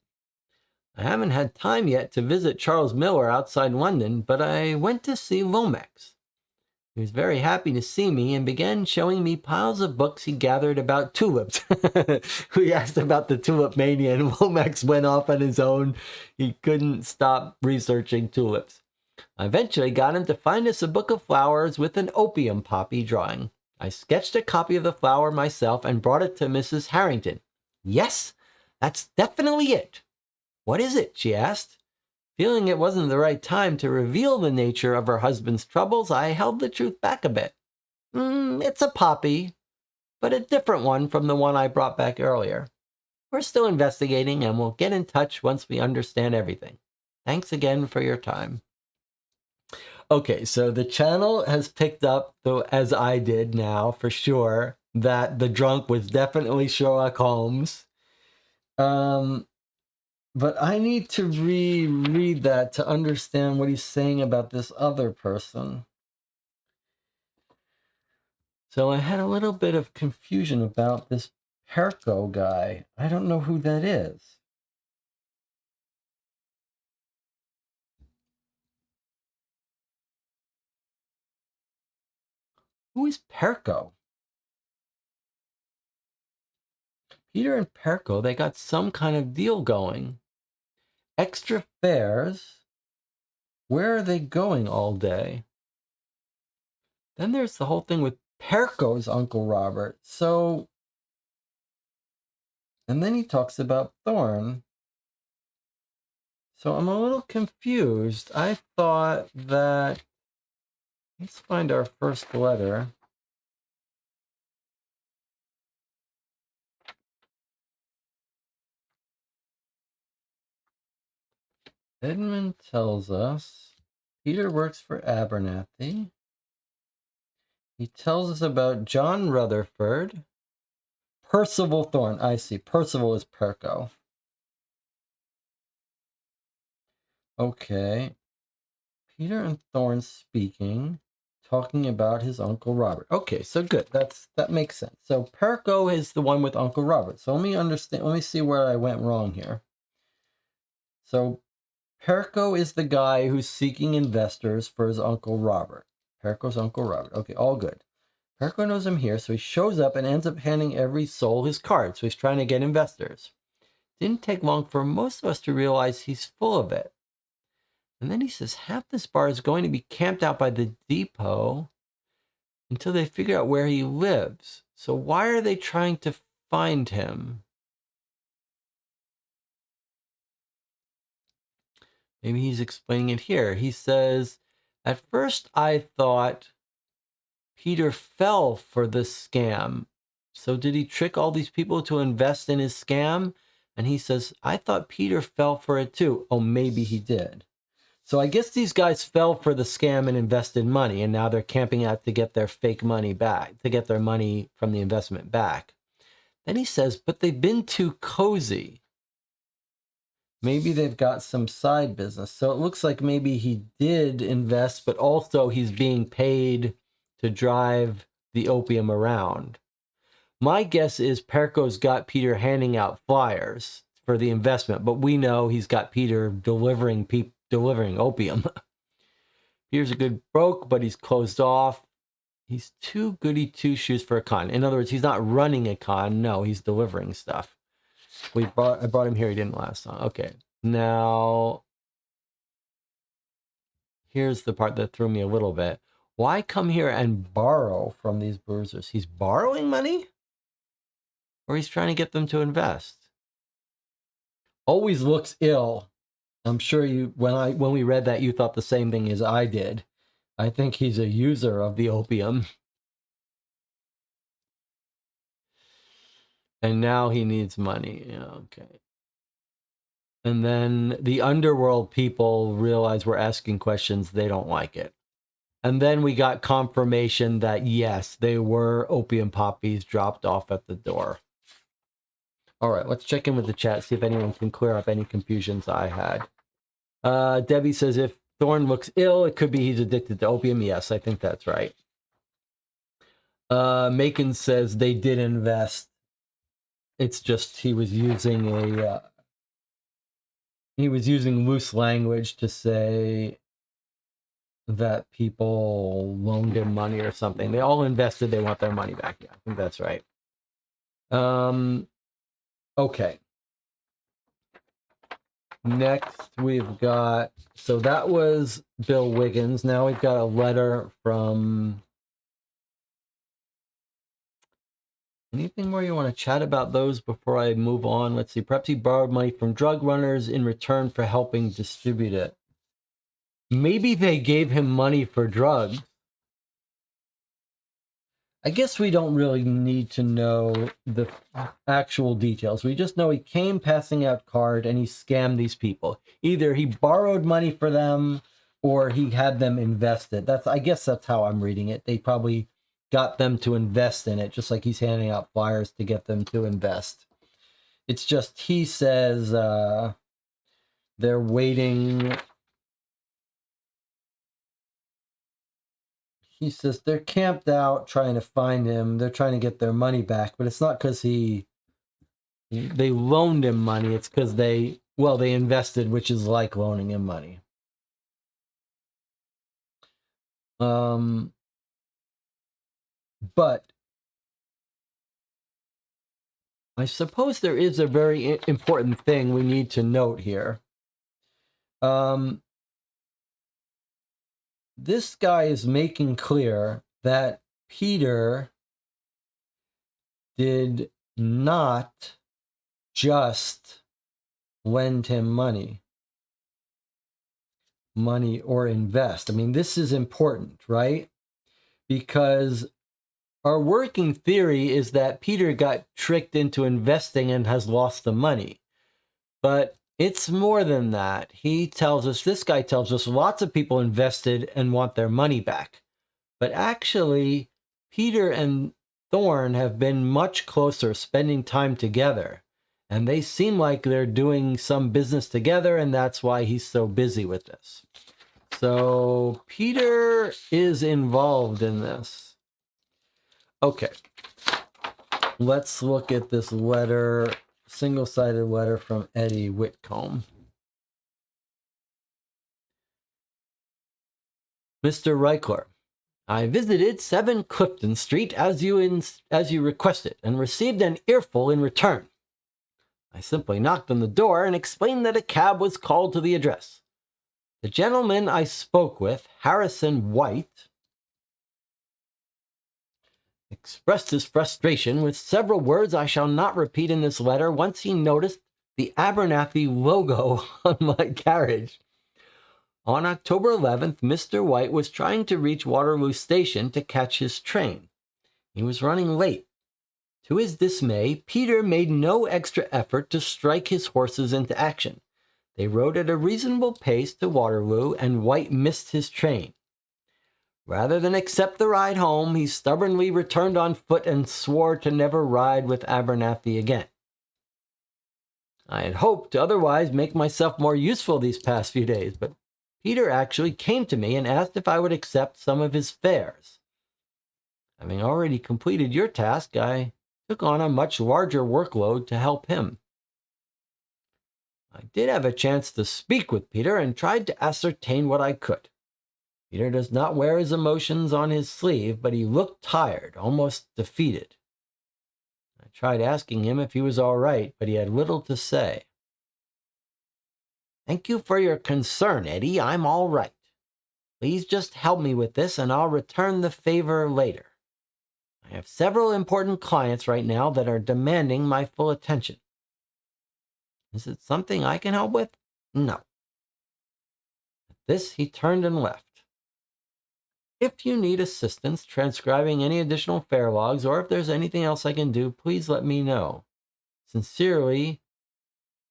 I haven't had time yet to visit Charles Miller outside London, but I went to see Lomax. He was very happy to see me and began showing me piles of books he gathered about tulips. We asked about the tulip mania, and Lomax went off on his own. He couldn't stop researching tulips. I eventually got him to find us a book of flowers with an opium poppy drawing. I sketched a copy of the flower myself and brought it to Mrs. Harrington. Yes, that's definitely it. What is it? She asked. Feeling it wasn't the right time to reveal the nature of her husband's troubles, I held the truth back a bit. It's a poppy, but a different one from the one I brought back earlier. We're still investigating, and we'll get in touch once we understand everything. Thanks again for your time. Okay, so the channel has picked up, though, as I did now, for sure, that the drunk was definitely Sherlock Holmes. But I need to reread that to understand what he's saying about this other person. So I had a little bit of confusion about this Perco guy. I don't know who that is. Who is Perco? Peter and Perco, they got some kind of deal going. Extra fares. Where are they going all day? Then there's the whole thing with Perco's Uncle Robert. So, and then he talks about Thorne. So I'm a little confused. I thought that, let's find our first letter. Edmund tells us Peter works for Abernathy. He tells us about John Rutherford. Percival Thorne. I see. Percival is Perco. Okay. Peter and Thorne speaking, talking about his Uncle Robert. Okay, so good. That makes sense. So Perco is the one with Uncle Robert. So let me see where I went wrong here. So Perco is the guy who's seeking investors for his Uncle Robert. Perco's Uncle Robert. Okay, all good. Perco knows him here, so he shows up and ends up handing every soul his card. So he's trying to get investors. Didn't take long for most of us to realize he's full of it. And then he says, half this bar is going to be camped out by the depot until they figure out where he lives. So why are they trying to find him? Maybe he's explaining it here. He says, at first I thought Peter fell for this scam. So did he trick all these people to invest in his scam? And he says, I thought Peter fell for it too. Oh, maybe he did. So I guess these guys fell for the scam and invested money, and now they're camping out to get their fake money back, to get their money from the investment back. Then he says, but they've been too cozy. Maybe they've got some side business. So it looks like maybe he did invest, but also he's being paid to drive the opium around. My guess is Perco's got Peter handing out flyers for the investment, but we know he's got Peter delivering opium. Peter's a good broke, but he's closed off. He's too goody two-shoes for a con. In other words, he's not running a con. No, he's delivering stuff. I brought him here. He didn't last time. Okay. Now, here's the part that threw me a little bit. Why come here and borrow from these bruisers? He's borrowing money? Or he's trying to get them to invest? Always looks ill. I'm sure you, when we read that, you thought the same thing as I did. I think he's a user of the opium. And now he needs money. Yeah, okay. And then the underworld people realize we're asking questions. They don't like it. And then we got confirmation that, yes, they were opium poppies dropped off at the door. All right, let's check in with the chat, see if anyone can clear up any confusions I had. Debbie says, if Thorne looks ill, it could be he's addicted to opium. Yes, I think that's right. Macon says they did invest. It's just he was using loose language to say that people loaned him money or something. They all invested. They want their money back. Yeah, I think that's right. Okay. Next, we've got, so that was Bill Wiggins. Now we've got a letter from, anything more you want to chat about those before I move on? Let's see. Perhaps he borrowed money from drug runners in return for helping distribute it. Maybe they gave him money for drugs. I guess we don't really need to know the actual details. We just know he came passing out card and he scammed these people. Either he borrowed money for them or he had them invested. I guess that's how I'm reading it. They probably got them to invest in it, just like he's handing out flyers to get them to invest. It's just he says they're waiting. He says they're camped out trying to find him. They're trying to get their money back, but it's not because they loaned him money. It's because they invested, which is like loaning him money. But I suppose there is a very important thing we need to note here. This guy is making clear that Peter did not just lend him money or invest. I mean, this is important, right? Because our working theory is that Peter got tricked into investing and has lost the money. But it's more than that. This guy tells us lots of people invested and want their money back. But actually, Peter and Thorne have been much closer, spending time together. And they seem like they're doing some business together, and that's why he's so busy with this. So Peter is involved in this. Okay. Let's look at this letter, single-sided letter from Eddie Whitcomb. Mr. Reichler, I visited 7 Clifton Street as you requested and received an earful in return. I simply knocked on the door and explained that a cab was called to the address. The gentleman I spoke with, Harrison White, expressed his frustration with several words I shall not repeat in this letter once he noticed the Abernathy logo on my carriage. On October 11th, Mr. White was trying to reach Waterloo Station to catch his train. He was running late. To his dismay, Peter made no extra effort to strike his horses into action. They rode at a reasonable pace to Waterloo, and White missed his train. Rather than accept the ride home, he stubbornly returned on foot and swore to never ride with Abernathy again. I had hoped to otherwise make myself more useful these past few days, but Peter actually came to me and asked if I would accept some of his fares. Having already completed your task, I took on a much larger workload to help him. I did have a chance to speak with Peter and tried to ascertain what I could. Peter does not wear his emotions on his sleeve, but he looked tired, almost defeated. I tried asking him if he was all right, but he had little to say. Thank you for your concern, Eddie. I'm all right. Please just help me with this, and I'll return the favor later. I have several important clients right now that are demanding my full attention. Is it something I can help with? No. At this, he turned and left. If you need assistance transcribing any additional fare logs, or if there's anything else I can do, please let me know. Sincerely,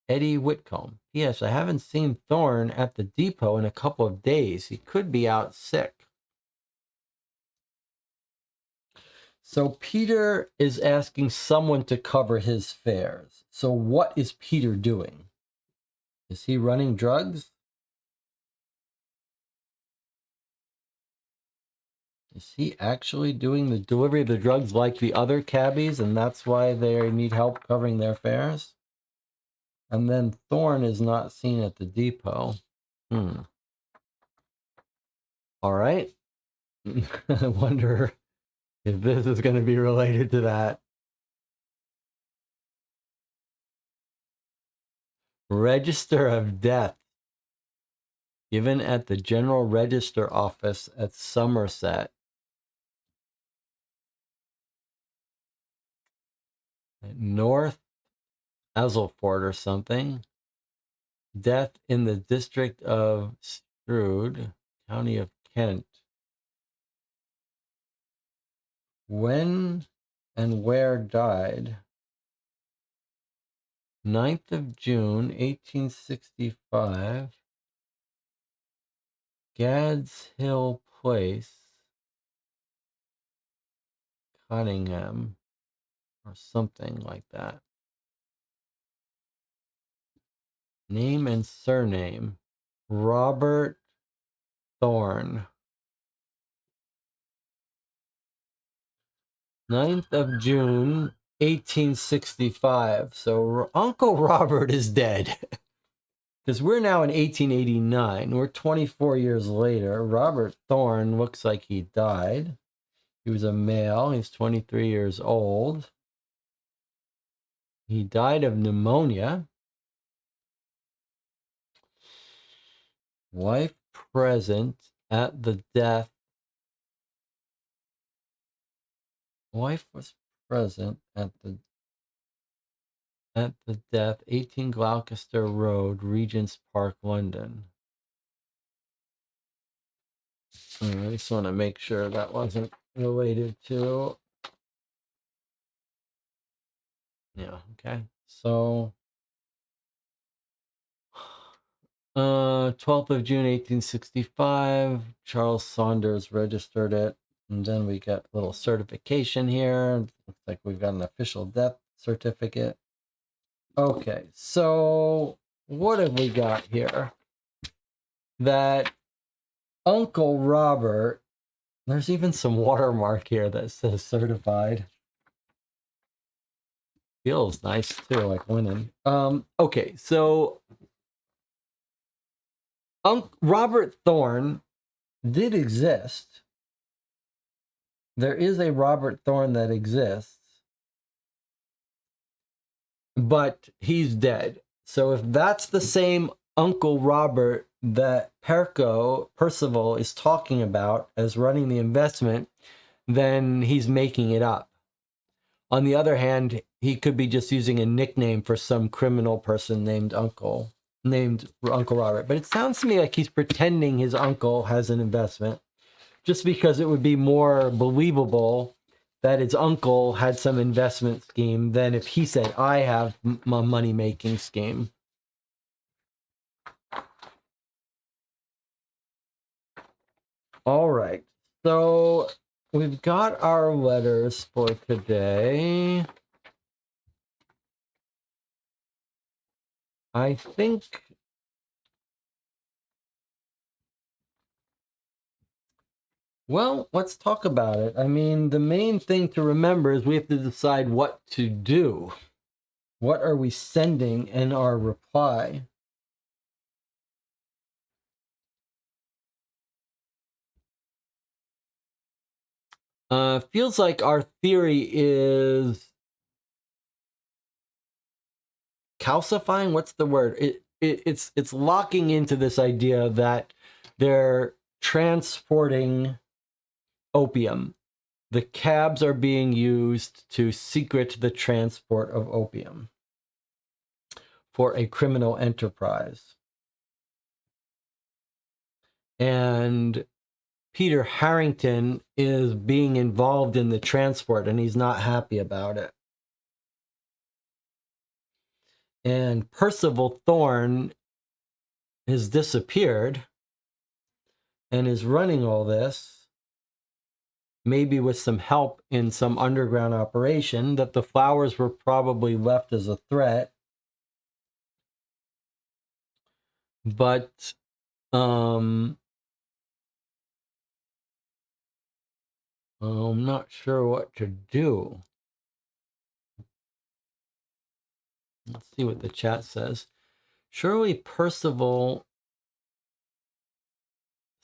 Eddie Whitcomb. P.S. I haven't seen Thorne at the depot in a couple of days. He could be out sick. So Peter is asking someone to cover his fares. So what is Peter doing? Is he running drugs? Is he actually doing the delivery of the drugs like the other cabbies, and that's why they need help covering their fares? And then Thorne is not seen at the depot. All right. I wonder if this is going to be related to that. Register of death given at the General Register Office at Somerset. North Eselford or something. Death in the district of Strood, County of Kent. When and where died? 9th of June, 1865. Gads Hill Place, Cunningham, or something like that. Name and surname, Robert Thorne. 9th of June, 1865. So Uncle Robert is dead. Because we're now in 1889. We're 24 years later. Robert Thorne looks like he died. He was a male. He's 23 years old. He died of pneumonia. Wife present at the death. Wife was present at the death, 18 Gloucester Road, Regent's Park, London. I just want to make sure that wasn't related to. Yeah, okay. So 12th of June, 1865, Charles Saunders registered it. And then we get a little certification here. Looks like we've got an official death certificate. Okay, so what have we got here? That Uncle Robert, there's even some watermark here that says certified. Feels nice too, like linen. Okay, so Robert Thorne did exist. There is a Robert Thorne that exists, but he's dead. So if that's the same Uncle Robert that Percival is talking about as running the investment, then he's making it up. On the other hand, he could be just using a nickname for some criminal person named Uncle Robert. But it sounds to me like he's pretending his uncle has an investment, just because it would be more believable that his uncle had some investment scheme than if he said, I have my money-making scheme. All right. So we've got our letters for today. I think well, let's talk about it. I mean, the main thing to remember is we have to decide what to do. What are we sending in our reply? Feels like our theory is calcifying. What's the word? It's locking into this idea that they're transporting opium. The cabs are being used to secret the transport of opium for a criminal enterprise. And Peter Harrington is being involved in the transport, and he's not happy about it. And Percival Thorne has disappeared and is running all this, maybe with some help in some underground operation, that the flowers were probably left as a threat. But I'm not sure what to do. Let's see what the chat says. Surely Percival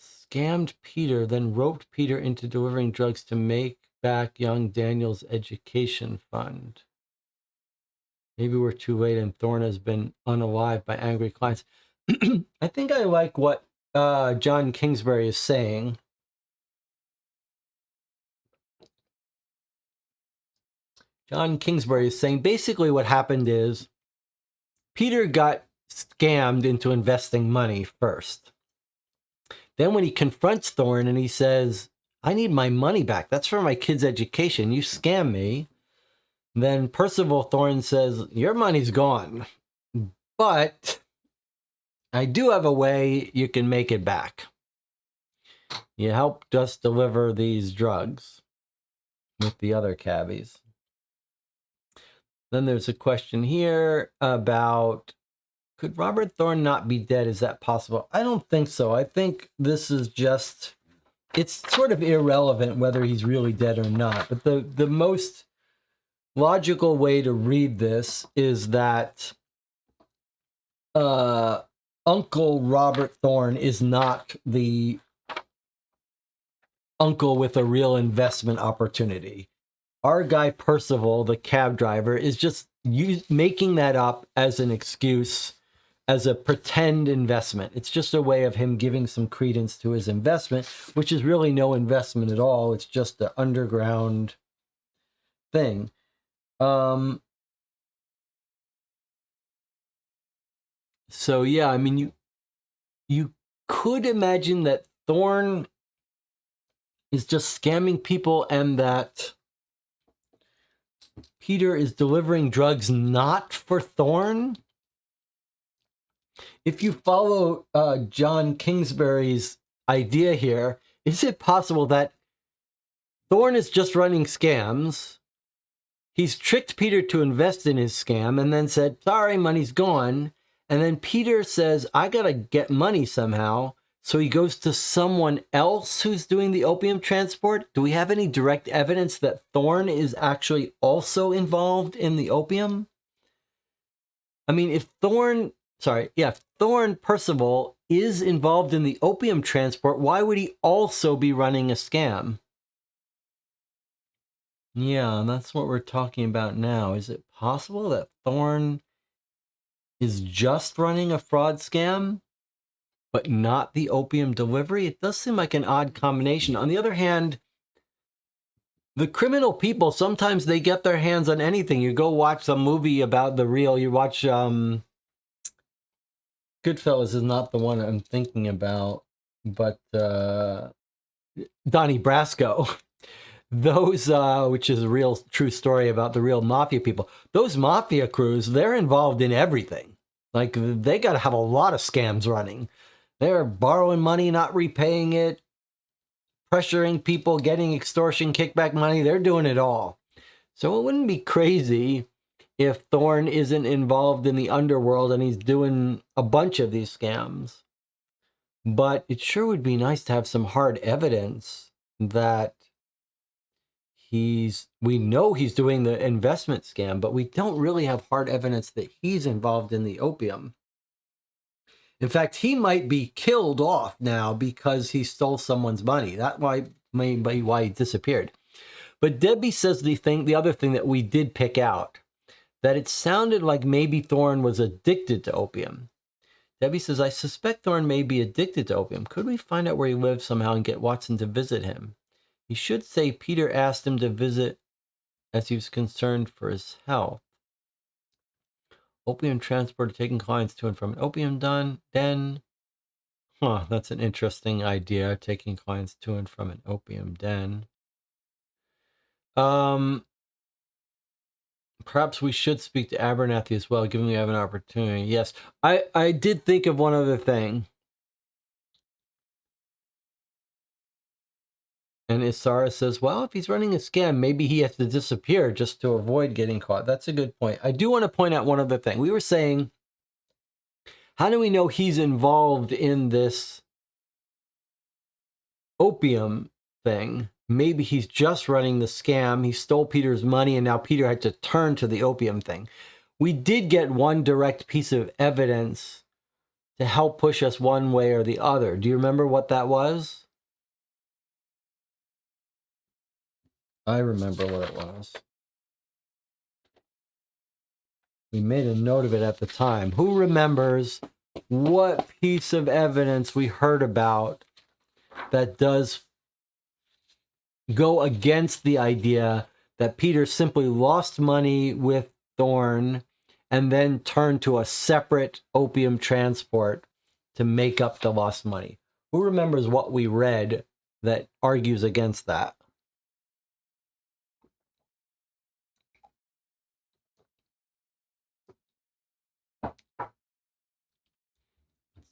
scammed Peter, then roped Peter into delivering drugs to make back young Daniel's education fund. Maybe we're too late and Thorne has been unalived by angry clients. I think I like what John Kingsbury is saying. John Kingsbury is saying basically what happened is Peter got scammed into investing money first. Then when he confronts Thorne and he says, I need my money back. That's for my kid's education. You scam me. Then Percival Thorne says, your money's gone. But I do have a way you can make it back. You helped us deliver these drugs with the other cabbies. Then there's a question here about, could Robert Thorne not be dead? Is that possible? I don't think so. I think this is just, it's sort of irrelevant whether he's really dead or not. But the most logical way to read this is that Uncle Robert Thorne is not the uncle with a real investment opportunity. Our guy Percival, the cab driver, is just making that up as an excuse, as a pretend investment. It's just a way of him giving some credence to his investment, which is really no investment at all. It's just an underground thing. So yeah, I mean, you could imagine that Thorne is just scamming people and that Peter is delivering drugs not for Thorne. If you follow John Kingsbury's idea here, is it possible that Thorne is just running scams? He's tricked Peter to invest in his scam and then said, sorry, money's gone. And then Peter says, I got to get money somehow. So he goes to someone else who's doing the opium transport. Do we have any direct evidence that Thorne is actually also involved in the opium? I mean, if Thorne Percival is involved in the opium transport, why would he also be running a scam? Yeah, that's what we're talking about now. Is it possible that Thorne is just running a fraud scam, but not the opium delivery. It does seem like an odd combination. On the other hand, the criminal people, sometimes they get their hands on anything. You go watch some movie about the real, you watch Goodfellas is not the one I'm thinking about, but Donnie Brasco. Those, which is a real true story about the real mafia people. Those mafia crews, they're involved in everything. Like, they got to have a lot of scams running. They're borrowing money, not repaying it, pressuring people, getting extortion, kickback money. They're doing it all. So it wouldn't be crazy if Thorne isn't involved in the underworld and he's doing a bunch of these scams. But it sure would be nice to have some hard evidence that we know he's doing the investment scam, but we don't really have hard evidence that he's involved in the opium. In fact, he might be killed off now because he stole someone's money. That may be why he disappeared. But Debbie says the other thing that we did pick out, that it sounded like maybe Thorne was addicted to opium. Debbie says, I suspect Thorne may be addicted to opium. Could we find out where he lives somehow and get Watson to visit him? He should say Peter asked him to visit as he was concerned for his health. Opium transport, taking clients to and from an opium den. That's an interesting idea, taking clients to and from an opium den. Perhaps we should speak to Abernathy as well, given we have an opportunity. Yes, I did think of one other thing. And Isara says, well, if he's running a scam, maybe he has to disappear just to avoid getting caught. That's a good point. I do want to point out one other thing. We were saying, how do we know he's involved in this opium thing? Maybe he's just running the scam. He stole Peter's money, and now Peter had to turn to the opium thing. We did get one direct piece of evidence to help push us one way or the other. Do you remember what that was? I remember what it was. We made a note of it at the time. Who remembers what piece of evidence we heard about that does go against the idea that Peter simply lost money with Thorne and then turned to a separate opium transport to make up the lost money? Who remembers what we read that argues against that?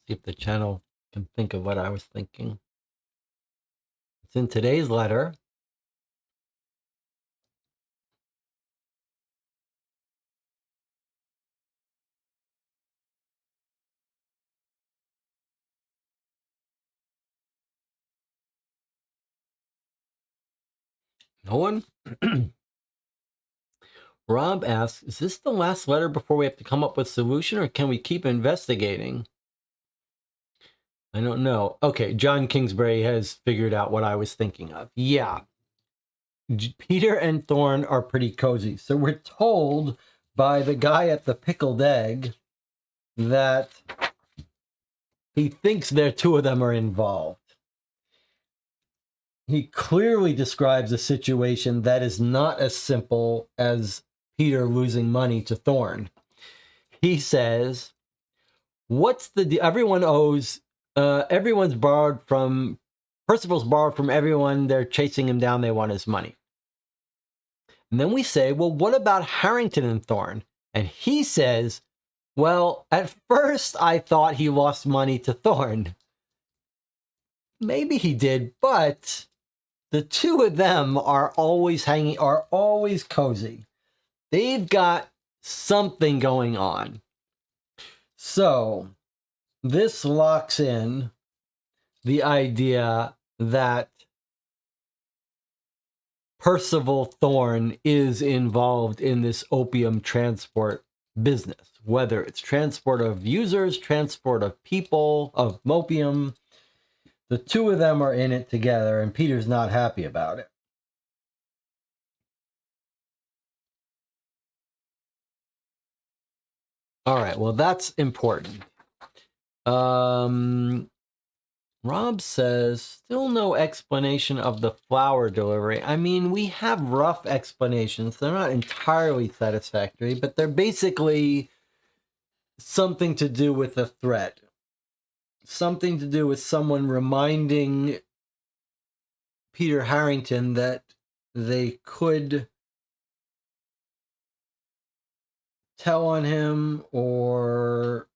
See if the channel can think of what I was thinking. It's in today's letter. No one? Rob asks, is this the last letter before we have to come up with a solution, or can we keep investigating? I don't know. Okay, John Kingsbury has figured out what I was thinking of. Yeah. Peter and Thorne are pretty cozy. So we're told by the guy at the Pickled Egg that he thinks the two of them are involved. He clearly describes a situation that is not as simple as Peter losing money to Thorne. He says, everyone owes, everyone's borrowed from, Percival's borrowed from everyone. They're chasing him down. They want his money. And then we say, well, what about Harrington and Thorne? And he says, well, at first I thought he lost money to Thorne. Maybe he did, but the two of them are always cozy. They've got something going on. So this locks in the idea that Percival Thorne is involved in this opium transport business, whether it's transport of users, transport of people, of opium. The two of them are in it together, and Peter's not happy about it. All right, well, that's important. Rob says, still no explanation of the flower delivery. I mean, we have rough explanations. They're not entirely satisfactory, but they're basically something to do with a threat. Something to do with someone reminding Peter Harrington that they could tell on him, or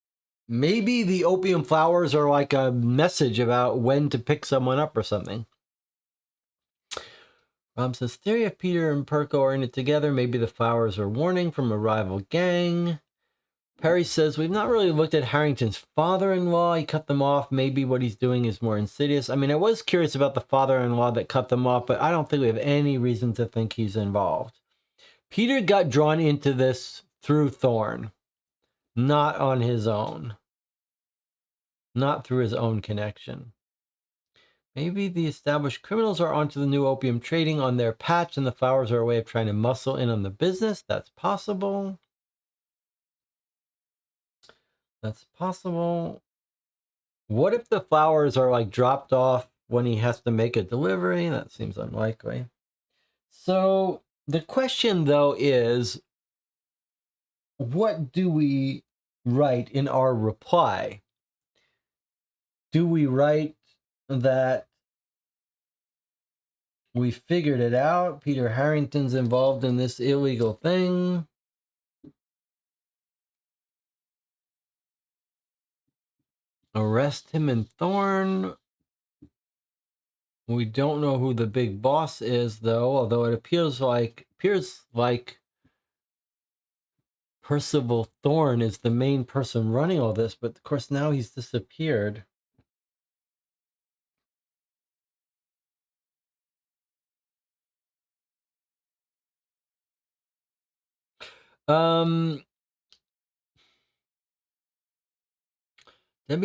maybe the opium flowers are like a message about when to pick someone up or something. Rob says, theory of Peter and Perko are in it together. Maybe the flowers are warning from a rival gang. Perry says, we've not really looked at Harrington's father-in-law. He cut them off. Maybe what he's doing is more insidious. I mean, I was curious about the father-in-law that cut them off, but I don't think we have any reason to think he's involved. Peter got drawn into this through Thorne, not on his own. Not through his own connection. Maybe the established criminals are onto the new opium trading on their patch, and the flowers are a way of trying to muscle in on the business. That's possible. That's possible. What if the flowers are like dropped off when he has to make a delivery? That seems unlikely. So the question, though, is what do we write in our reply? Do we write that we figured it out, Peter Harrington's involved in this illegal thing? Arrest him in Thorne. We don't know who the big boss is, though, although it appears like Percival Thorne is the main person running all this, but of course now he's disappeared. Debbie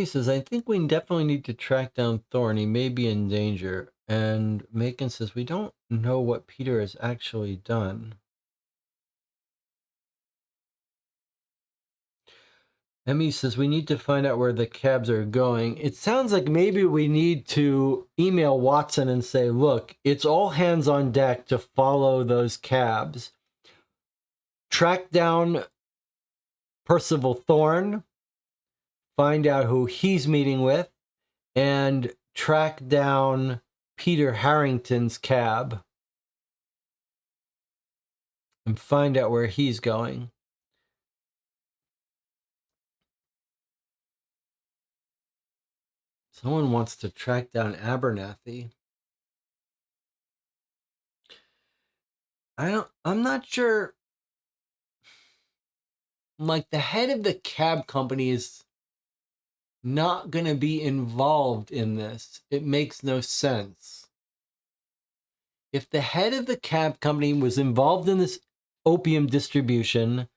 says, I think we definitely need to track down Thorne. He may be in danger. And Macon says, we don't know what Peter has actually done. Emmy says, we need to find out where the cabs are going. It sounds like maybe we need to email Watson and say, look, it's all hands on deck to follow those cabs. Track down Percival Thorne, find out who he's meeting with, and track down Peter Harrington's cab and find out where he's going. Someone wants to track down Abernathy. I'm not sure. Like, the head of the cab company is not going to be involved in this. It makes no sense. If the head of the cab company was involved in this opium distribution,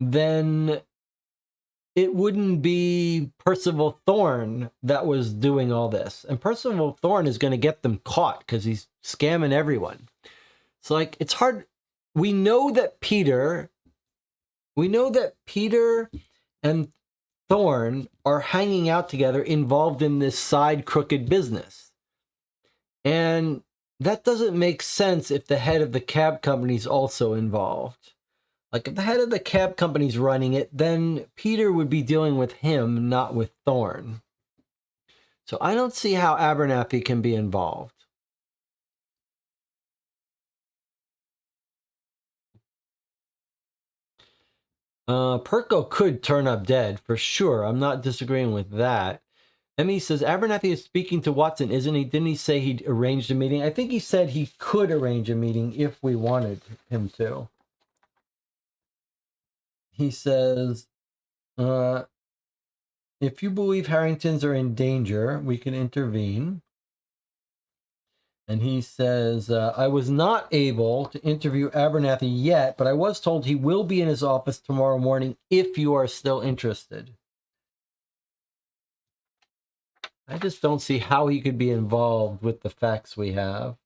then it wouldn't be Percival Thorne that was doing all this. And Percival Thorne is going to get them caught because he's scamming everyone. So, like, it's hard. We know that Peter and Thorne are hanging out together, involved in this side crooked business. And that doesn't make sense if the head of the cab company is also involved. Like, if the head of the cab company's running it, then Peter would be dealing with him, not with Thorne. So I don't see how Abernathy can be involved. Perko could turn up dead, for sure. I'm not disagreeing with that. Emmy says, Abernathy is speaking to Watson, isn't he? Didn't he say he'd arranged a meeting? I think he said he could arrange a meeting if we wanted him to. He says, if you believe Harringtons are in danger, we can intervene. And he says, I was not able to interview Abernathy yet, but I was told he will be in his office tomorrow morning if you are still interested. I just don't see how he could be involved with the facts we have.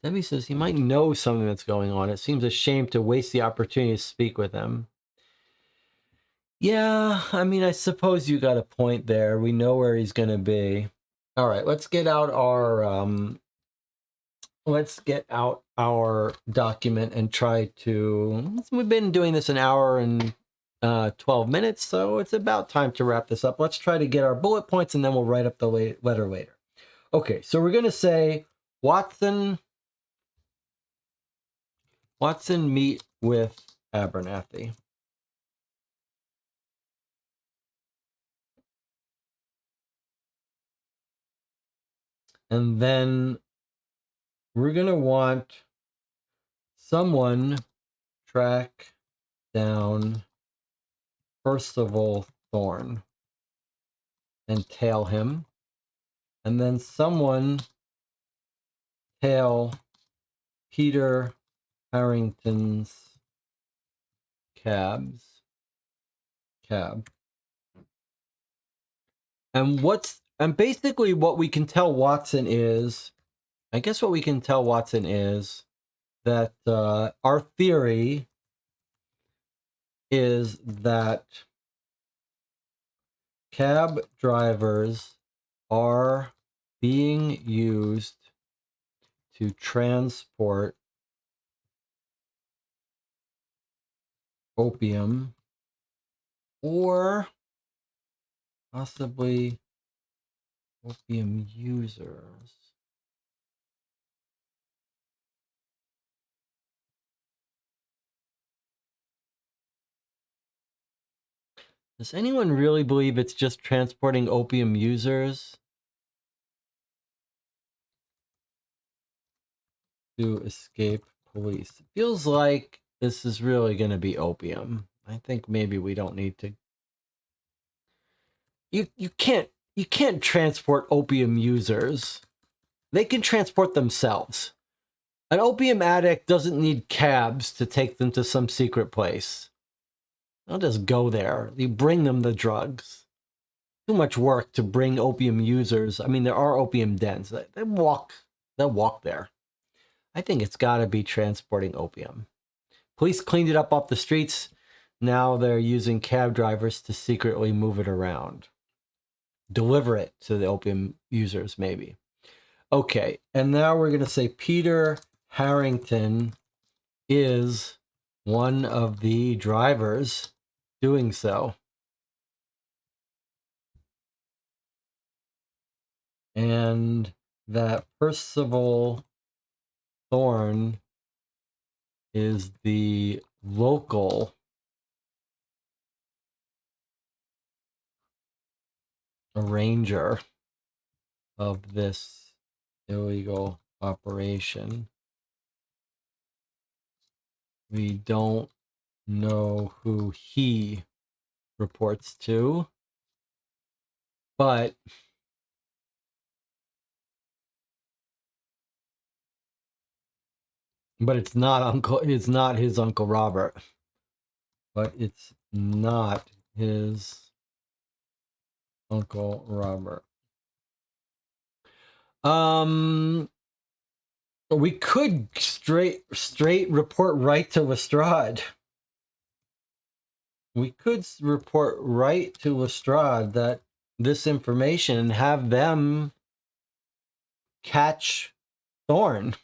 Debbie says he might know something that's going on. It seems a shame to waste the opportunity to speak with him. Yeah, I mean, I suppose you got a point there. We know where he's going to be. All right, let's get out our document and try to. We've been doing this an hour and 12 minutes, so it's about time to wrap this up. Let's try to get our bullet points, and then we'll write up the letter later. Okay, so we're going to say Watson meet with Abernathy. And then we're going to want someone track down Percival Thorne and tail him. And then someone tail Peter Harrington's cab. And basically what we can tell Watson is, I guess what we can tell Watson is that our theory is that cab drivers are being used to transport opium or possibly opium users. Does anyone really believe it's just transporting opium users to escape police? It feels like this is really going to be opium. I think maybe we don't need to. You can't transport opium users. They can transport themselves. An opium addict doesn't need cabs to take them to some secret place. They'll just go there. You bring them the drugs. Too much work to bring opium users. I mean, there are opium dens. They'll walk there. I think it's got to be transporting opium. Police cleaned it up off the streets. Now they're using cab drivers to secretly move it around. Deliver it to the opium users, maybe. Okay, and now we're going to say Peter Harrington is one of the drivers doing so. And that Percival Thorne is the local arranger of this illegal operation. We don't know who he reports to, but it's not his Uncle Robert. But it's not his Uncle Robert. We could straight report right to Lestrade. We could report right to Lestrade that this information and have them catch Thorne.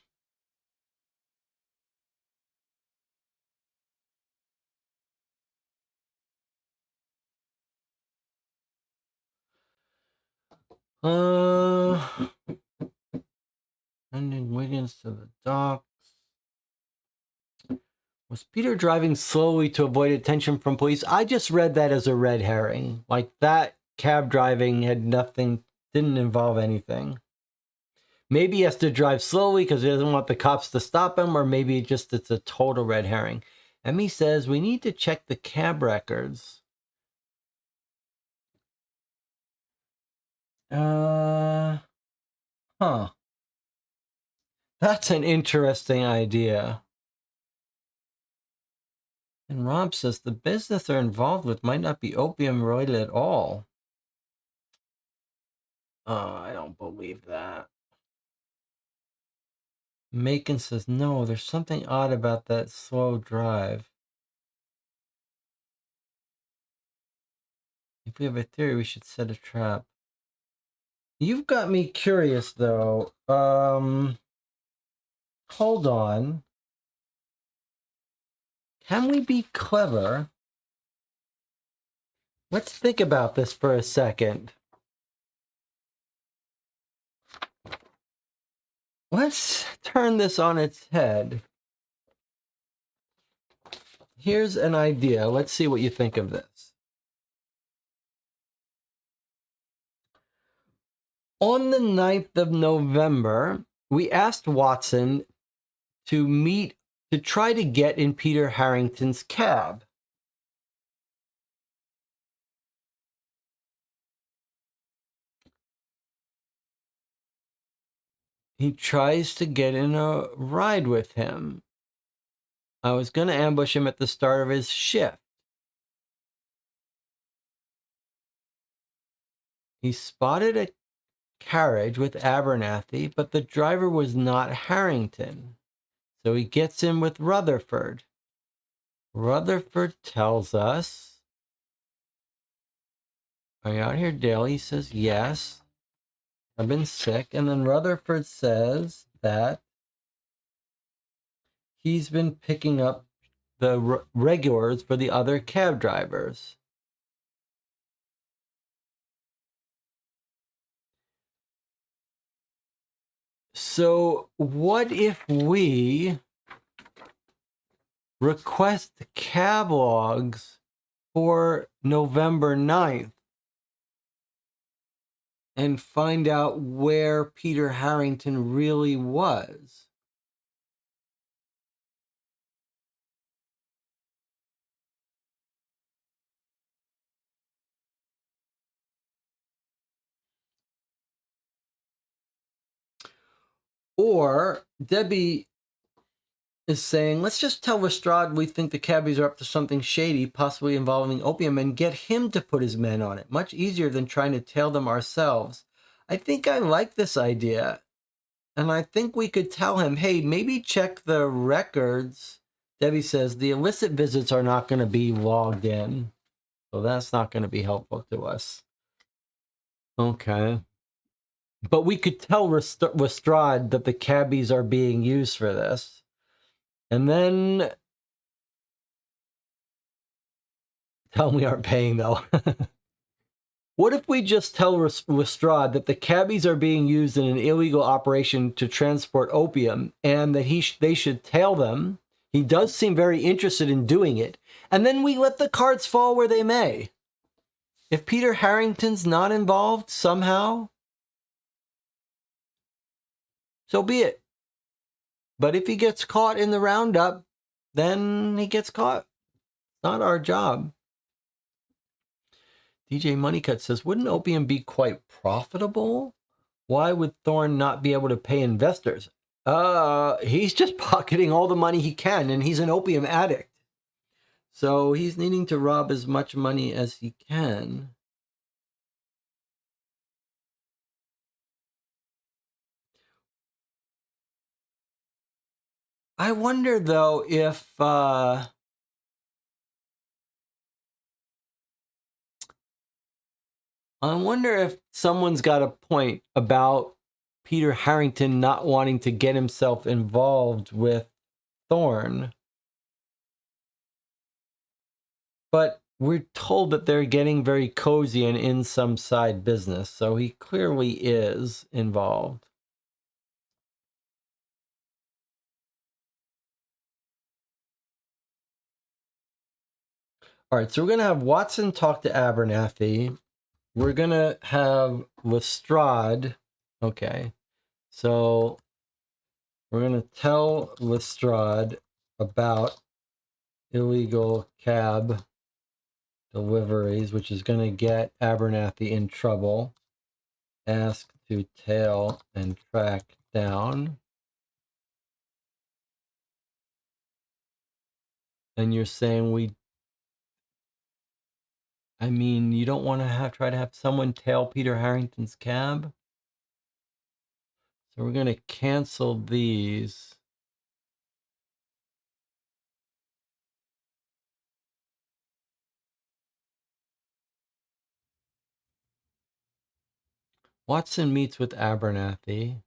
Sending Wiggins to the docks. Was Peter driving slowly to avoid attention from police? I just read that as a red herring. Like that cab driving didn't involve anything. Maybe he has to drive slowly because he doesn't want the cops to stop him, or maybe just it's a total red herring. Emmy says we need to check the cab records. That's an interesting idea. And Rob says the business they're involved with might not be opium related at all. I don't believe that. Macon says, no, there's something odd about that slow drive. If we have a theory, we should set a trap. You've got me curious, though. Hold on. Can we be clever? Let's think about this for a second. Let's turn this on its head. Here's an idea. Let's see what you think of this. On the 9th of November, we asked Watson to meet to try to get in Peter Harrington's cab. He tries to get in a ride with him. I was going to ambush him at the start of his shift. He spotted a carriage with Abernathy, but the driver was not Harrington. So he gets in with Rutherford. Rutherford tells us, are you out here daily? He says, yes. I've been sick. And then Rutherford says that he's been picking up the regulars for the other cab drivers. So what if we request cab logs for November 9th and find out where Peter Harrington really was? Or Debbie is saying, let's just tell Lestrade we think the cabbies are up to something shady, possibly involving opium, and get him to put his men on it. Much easier than trying to tail them ourselves. I think I like this idea. And I think we could tell him, hey, maybe check the records. Debbie says the illicit visits are not going to be logged in. So that's not going to be helpful to us. Okay. But we could tell Lestrade that the cabbies are being used for this. And then tell him we aren't paying, though. What if we just tell Lestrade that the cabbies are being used in an illegal operation to transport opium and that they should tail them? He does seem very interested in doing it. And then we let the cards fall where they may. If Peter Harrington's not involved somehow, so be it. But if he gets caught in the roundup, then he gets caught. Not our job. DJ Moneycut says, wouldn't opium be quite profitable? Why would Thorne not be able to pay investors? He's just pocketing all the money he can, and he's an opium addict. So he's needing to rob as much money as he can. I wonder, though, if... I wonder if someone's got a point about Peter Harrington not wanting to get himself involved with Thorne. But we're told that they're getting very cozy and in some side business, so he clearly is involved. All right, so we're going to have Watson talk to Abernathy. We're going to have Lestrade. Okay, so we're going to tell Lestrade about illegal cab deliveries, which is going to get Abernathy in trouble. Ask to tail and track down. And you're saying I mean, you don't want to try to have someone tail Peter Harrington's cab? So we're going to cancel these. Watson meets with Abernathy.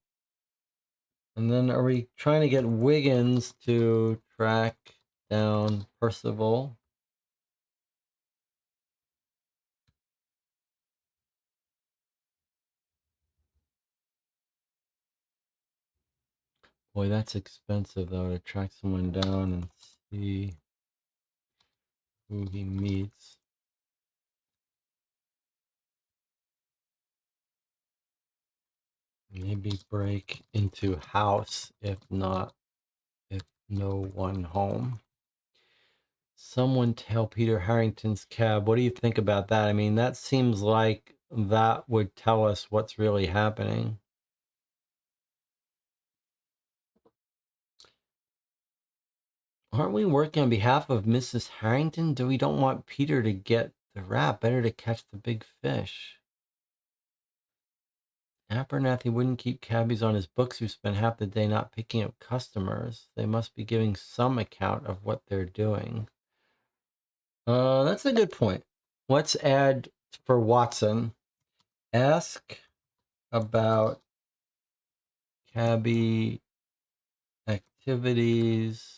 And then are we trying to get Wiggins to track down Percival? Boy, that's expensive, though, to track someone down and see who he meets. Maybe break into house if no one home. Someone tail Peter Harrington's cab. What do you think about that? I mean, that seems like that would tell us what's really happening. Aren't we working on behalf of Mrs. Harrington? We don't want Peter to get the rap. Better to catch the big fish. Abernathy wouldn't keep cabbies on his books who spend half the day not picking up customers. They must be giving some account of what they're doing. That's a good point. Let's add for Watson. Ask about cabbie activities,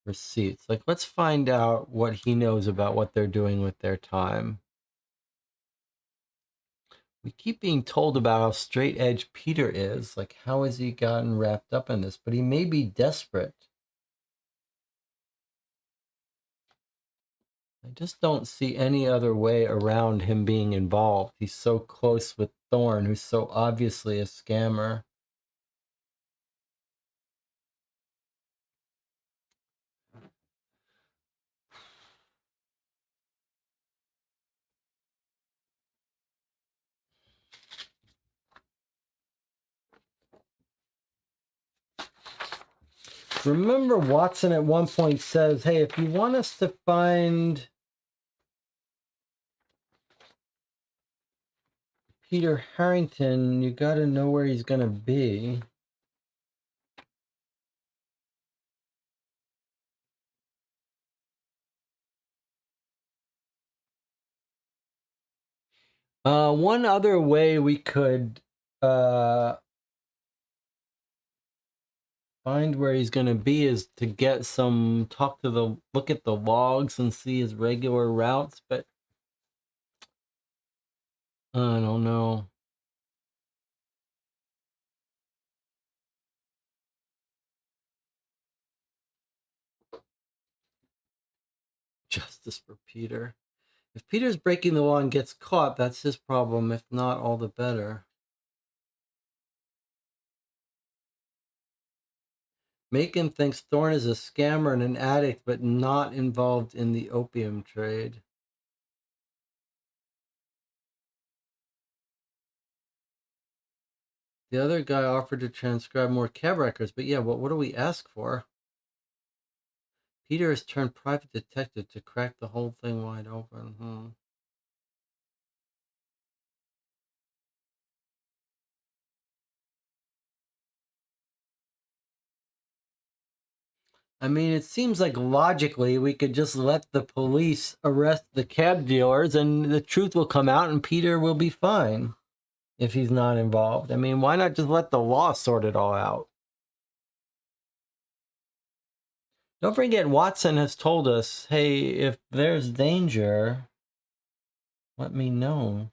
receipts. Like, let's find out what he knows about what they're doing with their time. We keep being told about how straight edge Peter is. Like, how has he gotten wrapped up in this? But he may be desperate. I just don't see any other way around him being involved. He's so close with Thorne, who's so obviously a scammer. Remember, Watson at one point says, hey, if you want us to find Peter Harrington, you got to know where he's going to be. One other way we could find where he's going to be is to get look at the logs and see his regular routes, but I don't know. Justice for Peter. If Peter's breaking the law and gets caught, that's his problem. If not, all the better. Macon thinks Thorne is a scammer and an addict, but not involved in the opium trade. The other guy offered to transcribe more cab records, but yeah, what do we ask for? Peter has turned private detective to crack the whole thing wide open. I mean, it seems like logically we could just let the police arrest the cab dealers and the truth will come out and Peter will be fine if he's not involved. I mean, why not just let the law sort it all out? Don't forget, Watson has told us, hey, if there's danger, let me know.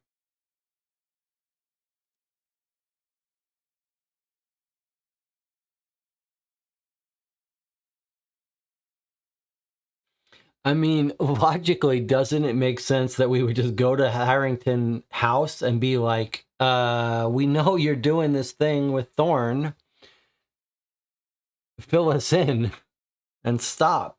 I mean, logically, doesn't it make sense that we would just go to Harrington House and be like, we know you're doing this thing with Thorne. Fill us in and stop.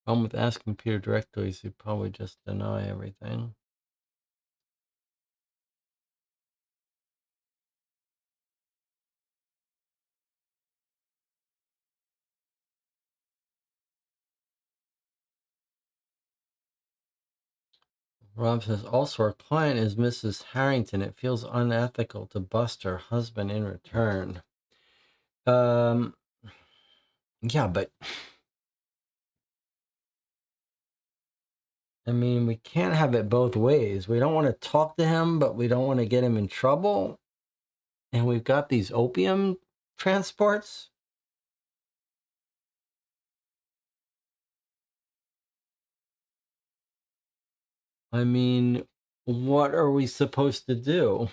Problem with asking Peter directly is he'd probably just deny everything. Rob says, also, our client is Mrs. Harrington. It feels unethical to bust her husband in return. Yeah, but I mean, we can't have it both ways. We don't want to talk to him, but we don't want to get him in trouble. And we've got these opium transports. I mean, what are we supposed to do?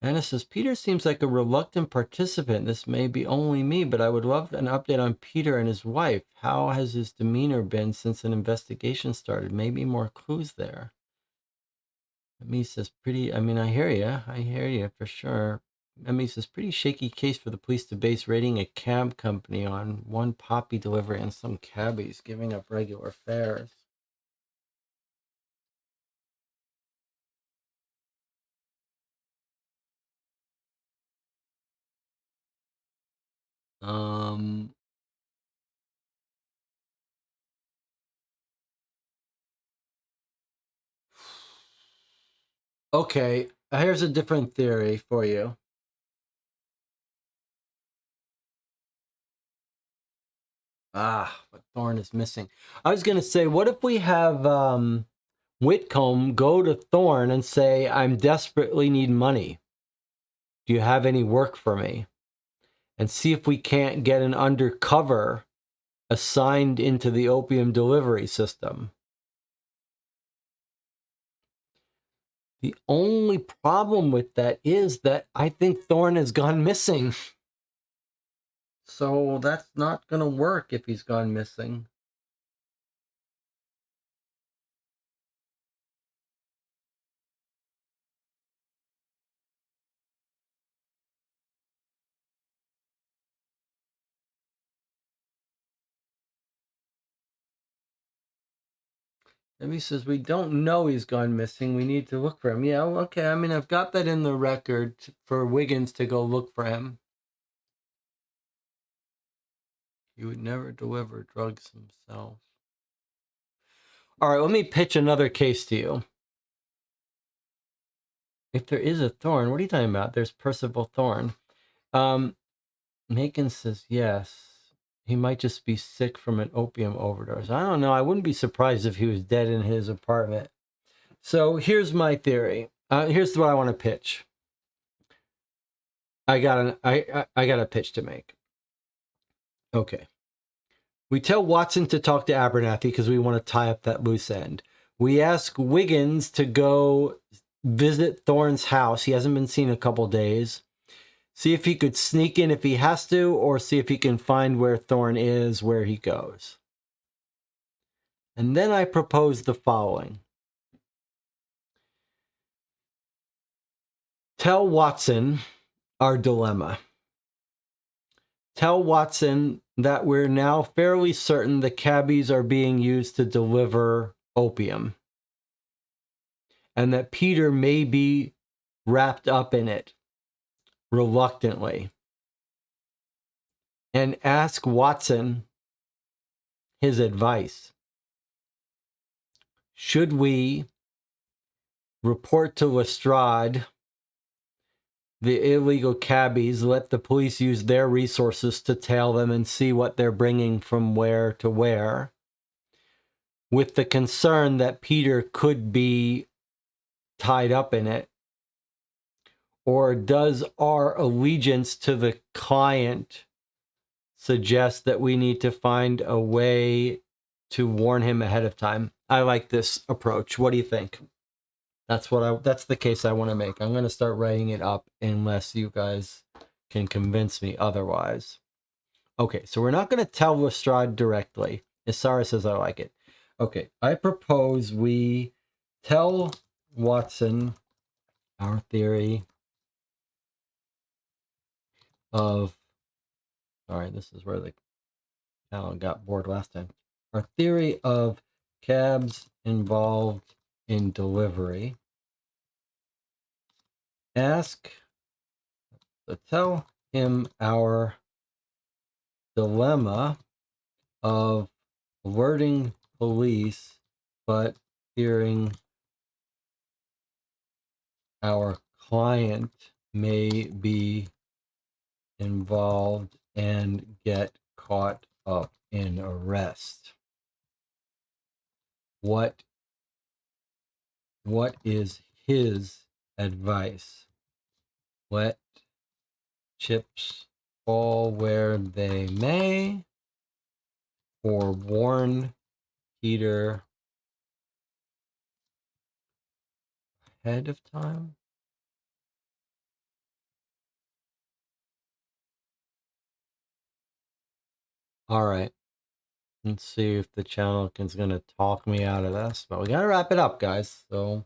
Anna says, Peter seems like a reluctant participant. This may be only me, but I would love an update on Peter and his wife. How has his demeanor been since an investigation started? Maybe more clues there. Emmy says, I hear you for sure. Emmy says, pretty shaky case for the police to base raiding a cab company on one poppy delivery and some cabbies giving up regular fares. Okay, here's a different theory for you. But Thorne is missing. I was going to say, what if we have Whitcomb go to Thorne and say, I'm desperately need money. Do you have any work for me? And see if we can't get an undercover assigned into the opium delivery system. The only problem with that is that I think Thorne has gone missing. So that's not going to work if he's gone missing. Debbie says, we don't know he's gone missing. We need to look for him. Yeah, okay. I mean, I've got that in the record for Wiggins to go look for him. He would never deliver drugs himself. All right, let me pitch another case to you. If there is a Thorne, what are you talking about? There's Percival Thorne. Megan says, yes. He might just be sick from an opium overdose. I don't know. I wouldn't be surprised if he was dead in his apartment. So here's my theory. Here's what I want to pitch. I got a pitch to make. Okay. We tell Watson to talk to Abernathy because we want to tie up that loose end. We ask Wiggins to go visit Thorne's house. He hasn't been seen a couple days. See if he could sneak in if he has to, or see if he can find where Thorne is, where he goes. And then I propose the following. Tell Watson our dilemma. Tell Watson that we're now fairly certain the cabbies are being used to deliver opium, and that Peter may be wrapped up in it reluctantly. And ask Watson his advice. Should we report to Lestrade the illegal cabbies, let the police use their resources to tail them and see what they're bringing from where to where, with the concern that Peter could be tied up in it? Or does our allegiance to the client suggest that we need to find a way to warn him ahead of time? I like this approach. What do you think? That's the case I want to make. I'm going to start writing it up unless you guys can convince me otherwise. Okay, so we're not going to tell Lestrade directly. Isara says I like it. Okay, I propose we tell Watson our theory of... Sorry, this is where the Channel got bored last time. Our theory of cabs involved in delivery. Tell him our dilemma of alerting police but fearing our client may be involved and get caught up in arrest. What is his advice? Let chips fall where they may, or warn Peter ahead of time? All right. Let's see if the channel is going to talk me out of this. But we got to wrap it up, guys. So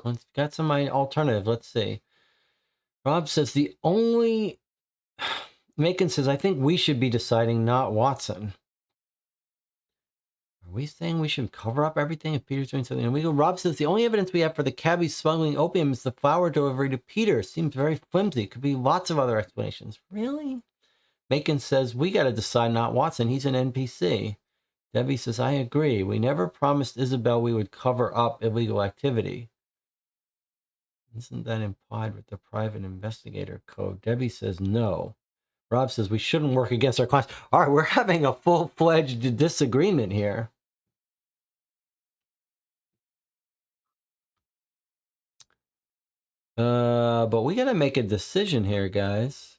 let's get some alternative. Let's see. Rob says the only... Macon says, I think we should be deciding, not Watson. Are we saying we should cover up everything if Peter's doing something? And we go, Rob says, the only evidence we have for the cabbie smuggling opium is the flower delivery to Peter. Seems very flimsy. Could be lots of other explanations. Really? Macon says, we got to decide, not Watson. He's an NPC. Debbie says, I agree. We never promised Isabel we would cover up illegal activity. Isn't that implied with the private investigator code? Debbie says, no. Rob says, we shouldn't work against our clients. All right, we're having a full-fledged disagreement here. But we got to make a decision here, guys.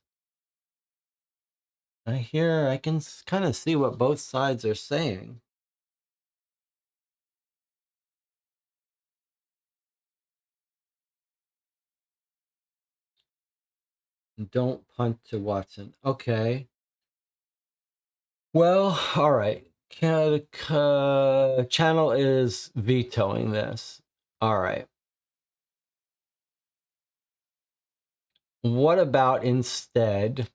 I can kind of see what both sides are saying. Don't punt to Watson. Okay. Well, all right. Channel is vetoing this. All right. What about instead?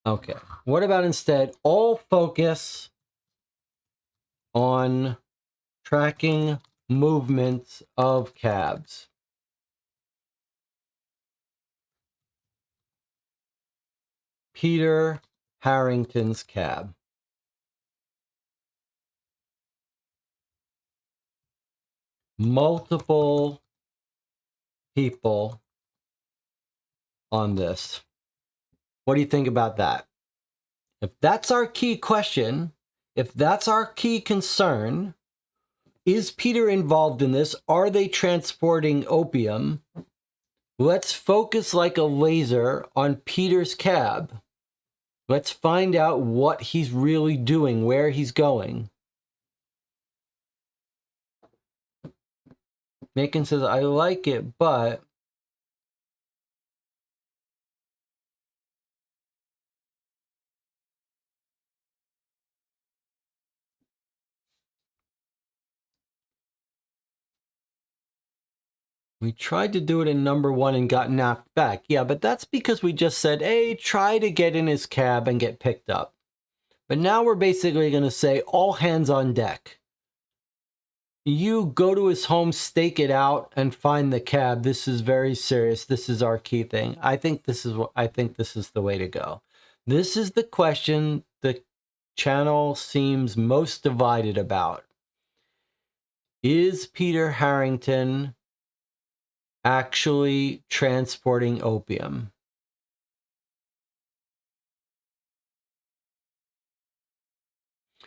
Okay. What about instead all focus on tracking movements of cabs? Peter Harrington's cab. Multiple people on this. What do you think about that? If that's our key question, if that's our key concern, is Peter involved in this? Are they transporting opium? Let's focus like a laser on Peter's cab. Let's find out what he's really doing, where he's going. Macon says, I like it, but... we tried to do it in number 1 and got knocked back. Yeah, but that's because we just said, hey, try to get in his cab and get picked up. But now we're basically going to say, all hands on deck. You go to his home, stake it out, and find the cab. This is very serious. This is our key thing. I think this is the way to go. This is the question the channel seems most divided about. Is Peter Harrington actually transporting opium?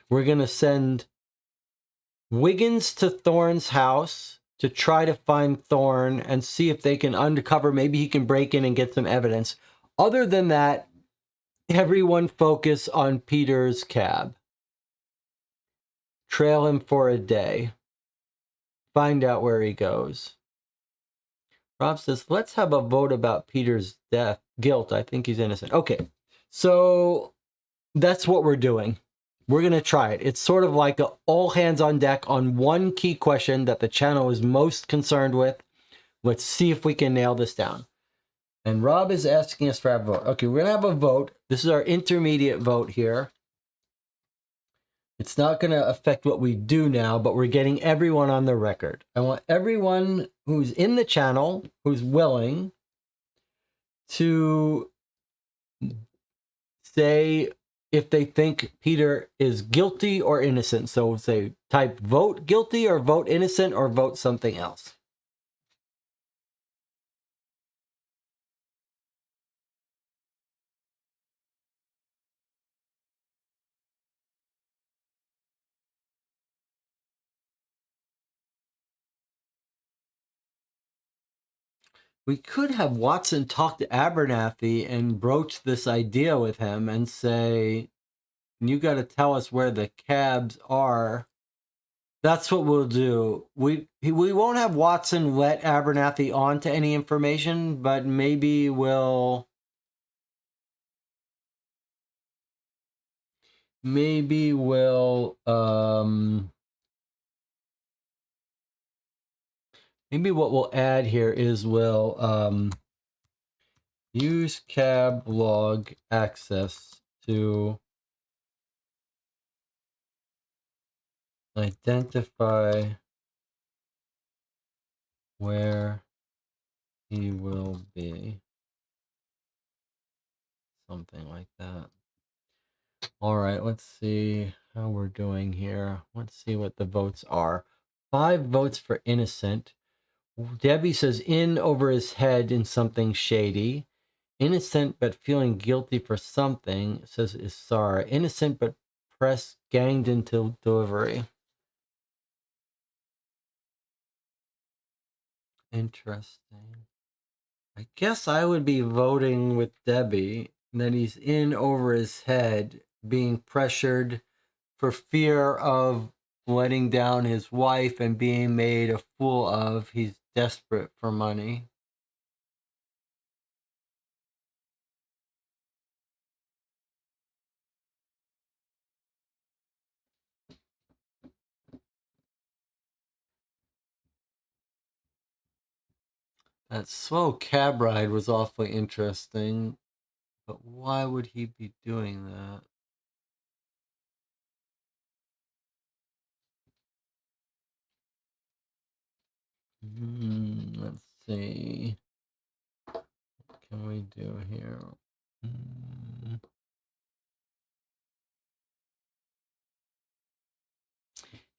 We're going to send Wiggins to Thorne's house to try to find Thorne and see if they can uncover, maybe he can break in and get some evidence. Other than that, everyone focus on Peter's cab. Trail him for a day. Find out where he goes. Rob says, let's have a vote about Peter's guilt. I think he's innocent. Okay, so that's what we're doing. We're going to try it. It's sort of like all hands on deck on one key question that the channel is most concerned with. Let's see if we can nail this down. And Rob is asking us for a vote. Okay, we're going to have a vote. This is our intermediate vote here. It's not going to affect what we do now, but we're getting everyone on the record. I want everyone who's in the channel, who's willing, to say if they think Peter is guilty or innocent. So say type vote guilty or vote innocent or vote something else. We could have Watson talk to Abernathy and broach this idea with him and say, you got to tell us where the cabs are. That's what we'll do. We won't have Watson let Abernathy on to any information, but maybe we'll maybe what we'll add here is we'll use cab log access to identify where he will be. Something like that. All right, let's see how we're doing here. Let's see what the votes are. 5 votes for innocent. Debbie says in over his head in something shady. Innocent but feeling guilty for something, says Isara. Innocent but press ganged into delivery. Interesting. I guess I would be voting with Debbie that he's in over his head, being pressured for fear of letting down his wife and being made a fool of. He's desperate for money. That slow cab ride was awfully interesting, but why would he be doing that? Let's see. What can we do here?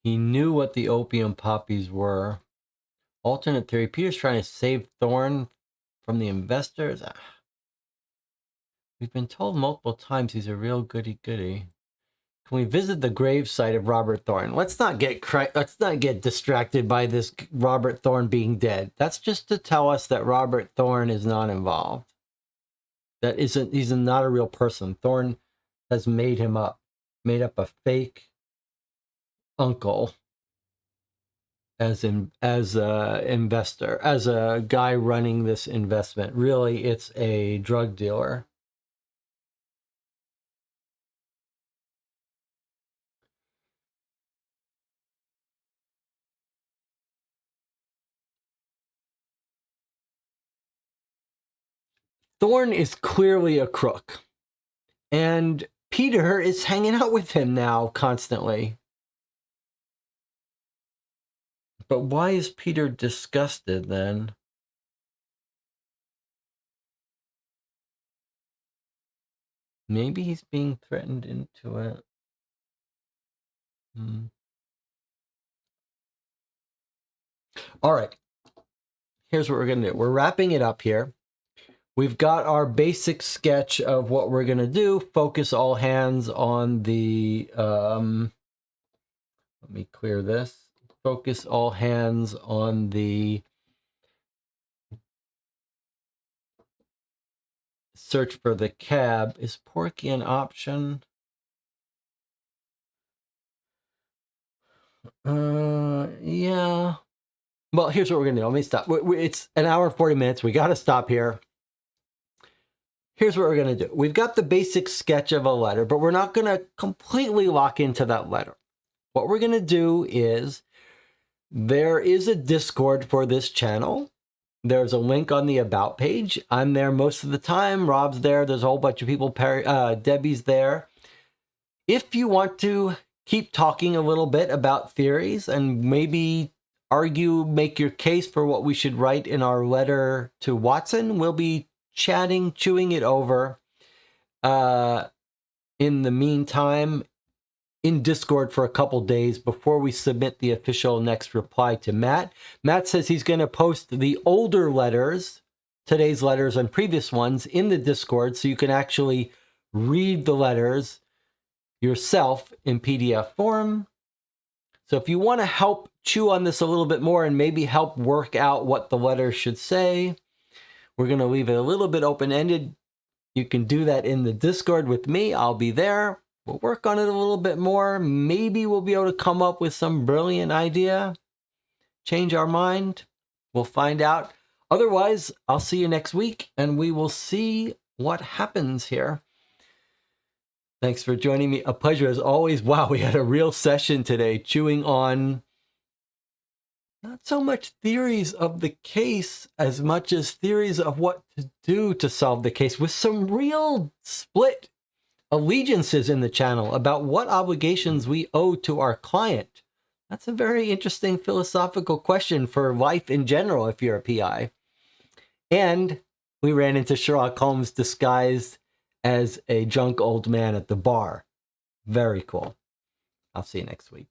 He knew what the opium poppies were. Alternate theory, Peter's trying to save Thorne from the investors. We've been told multiple times he's a real goody-goody. Can we visit the gravesite of Robert Thorne? Let's not get distracted by this Robert Thorne being dead. That's just to tell us that Robert Thorne is not involved. He's not a real person. Thorne has made up a fake uncle as a investor, as a guy running this investment. Really, it's a drug dealer. Thorne is clearly a crook, and Peter is hanging out with him now constantly. But why is Peter disgusted then? Maybe he's being threatened into it. All right. Here's what we're going to do. We're wrapping it up here. We've got our basic sketch of what we're going to do. Focus all hands on the... let me clear this. Focus all hands on the search for the cab. Is Porky an option? Yeah. Well, here's what we're going to do. Let me stop. It's an hour and 40 minutes. We got to stop here. Here's what we're going to do. We've got the basic sketch of a letter, but we're not going to completely lock into that letter. What we're going to do is there is a Discord for this channel. There's a link on the About page. I'm there most of the time. Rob's there. There's a whole bunch of people. Debbie's there. If you want to keep talking a little bit about theories and maybe make your case for what we should write in our letter to Watson, we'll be chatting, chewing it over in the meantime in Discord for a couple days before we submit the official next reply to Matt. Matt says he's going to post the older letters, today's letters and previous ones, in the Discord so you can actually read the letters yourself in PDF form. So if you want to help chew on this a little bit more and maybe help work out what the letter should say, we're going to leave it a little bit open-ended. You can do that in the Discord with me. I'll be there. We'll work on it a little bit more. Maybe we'll be able to come up with some brilliant idea. Change our mind. We'll find out. Otherwise, I'll see you next week, and we will see what happens here. Thanks for joining me. A pleasure as always. Wow, we had a real session today, chewing on not so much theories of the case as much as theories of what to do to solve the case, with some real split allegiances in the channel about what obligations we owe to our client. That's a very interesting philosophical question for life in general if you're a PI. And we ran into Sherlock Holmes disguised as a drunk old man at the bar. Very cool. I'll see you next week.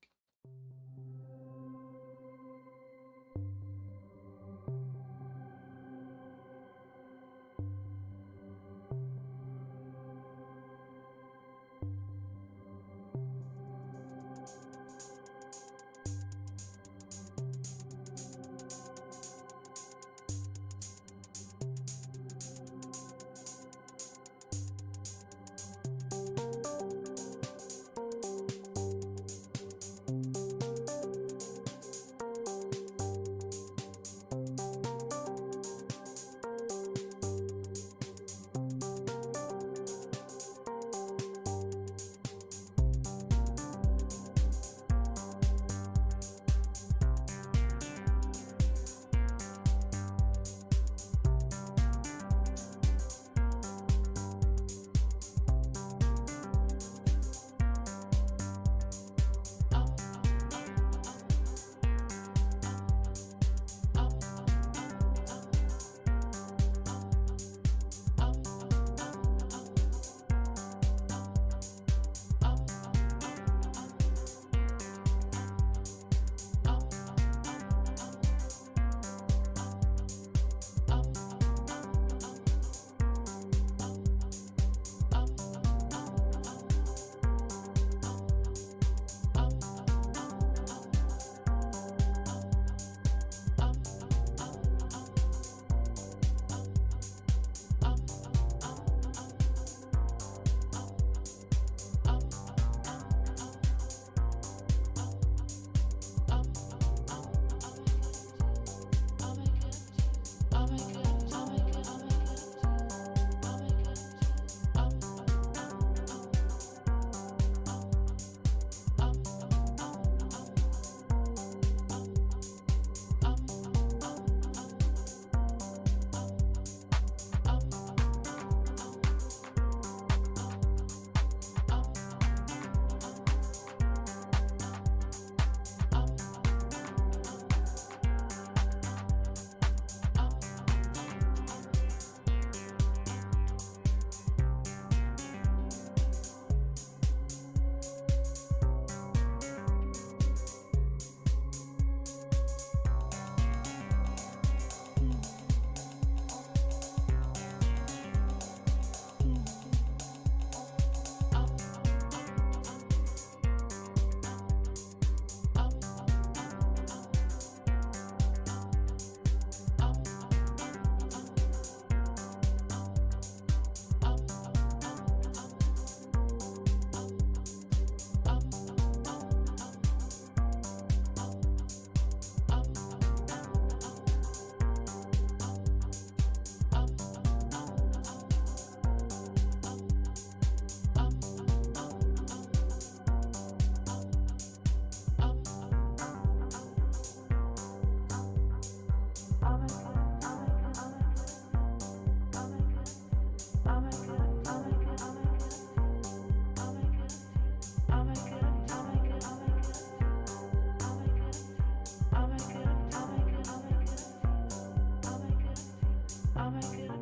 Oh my God.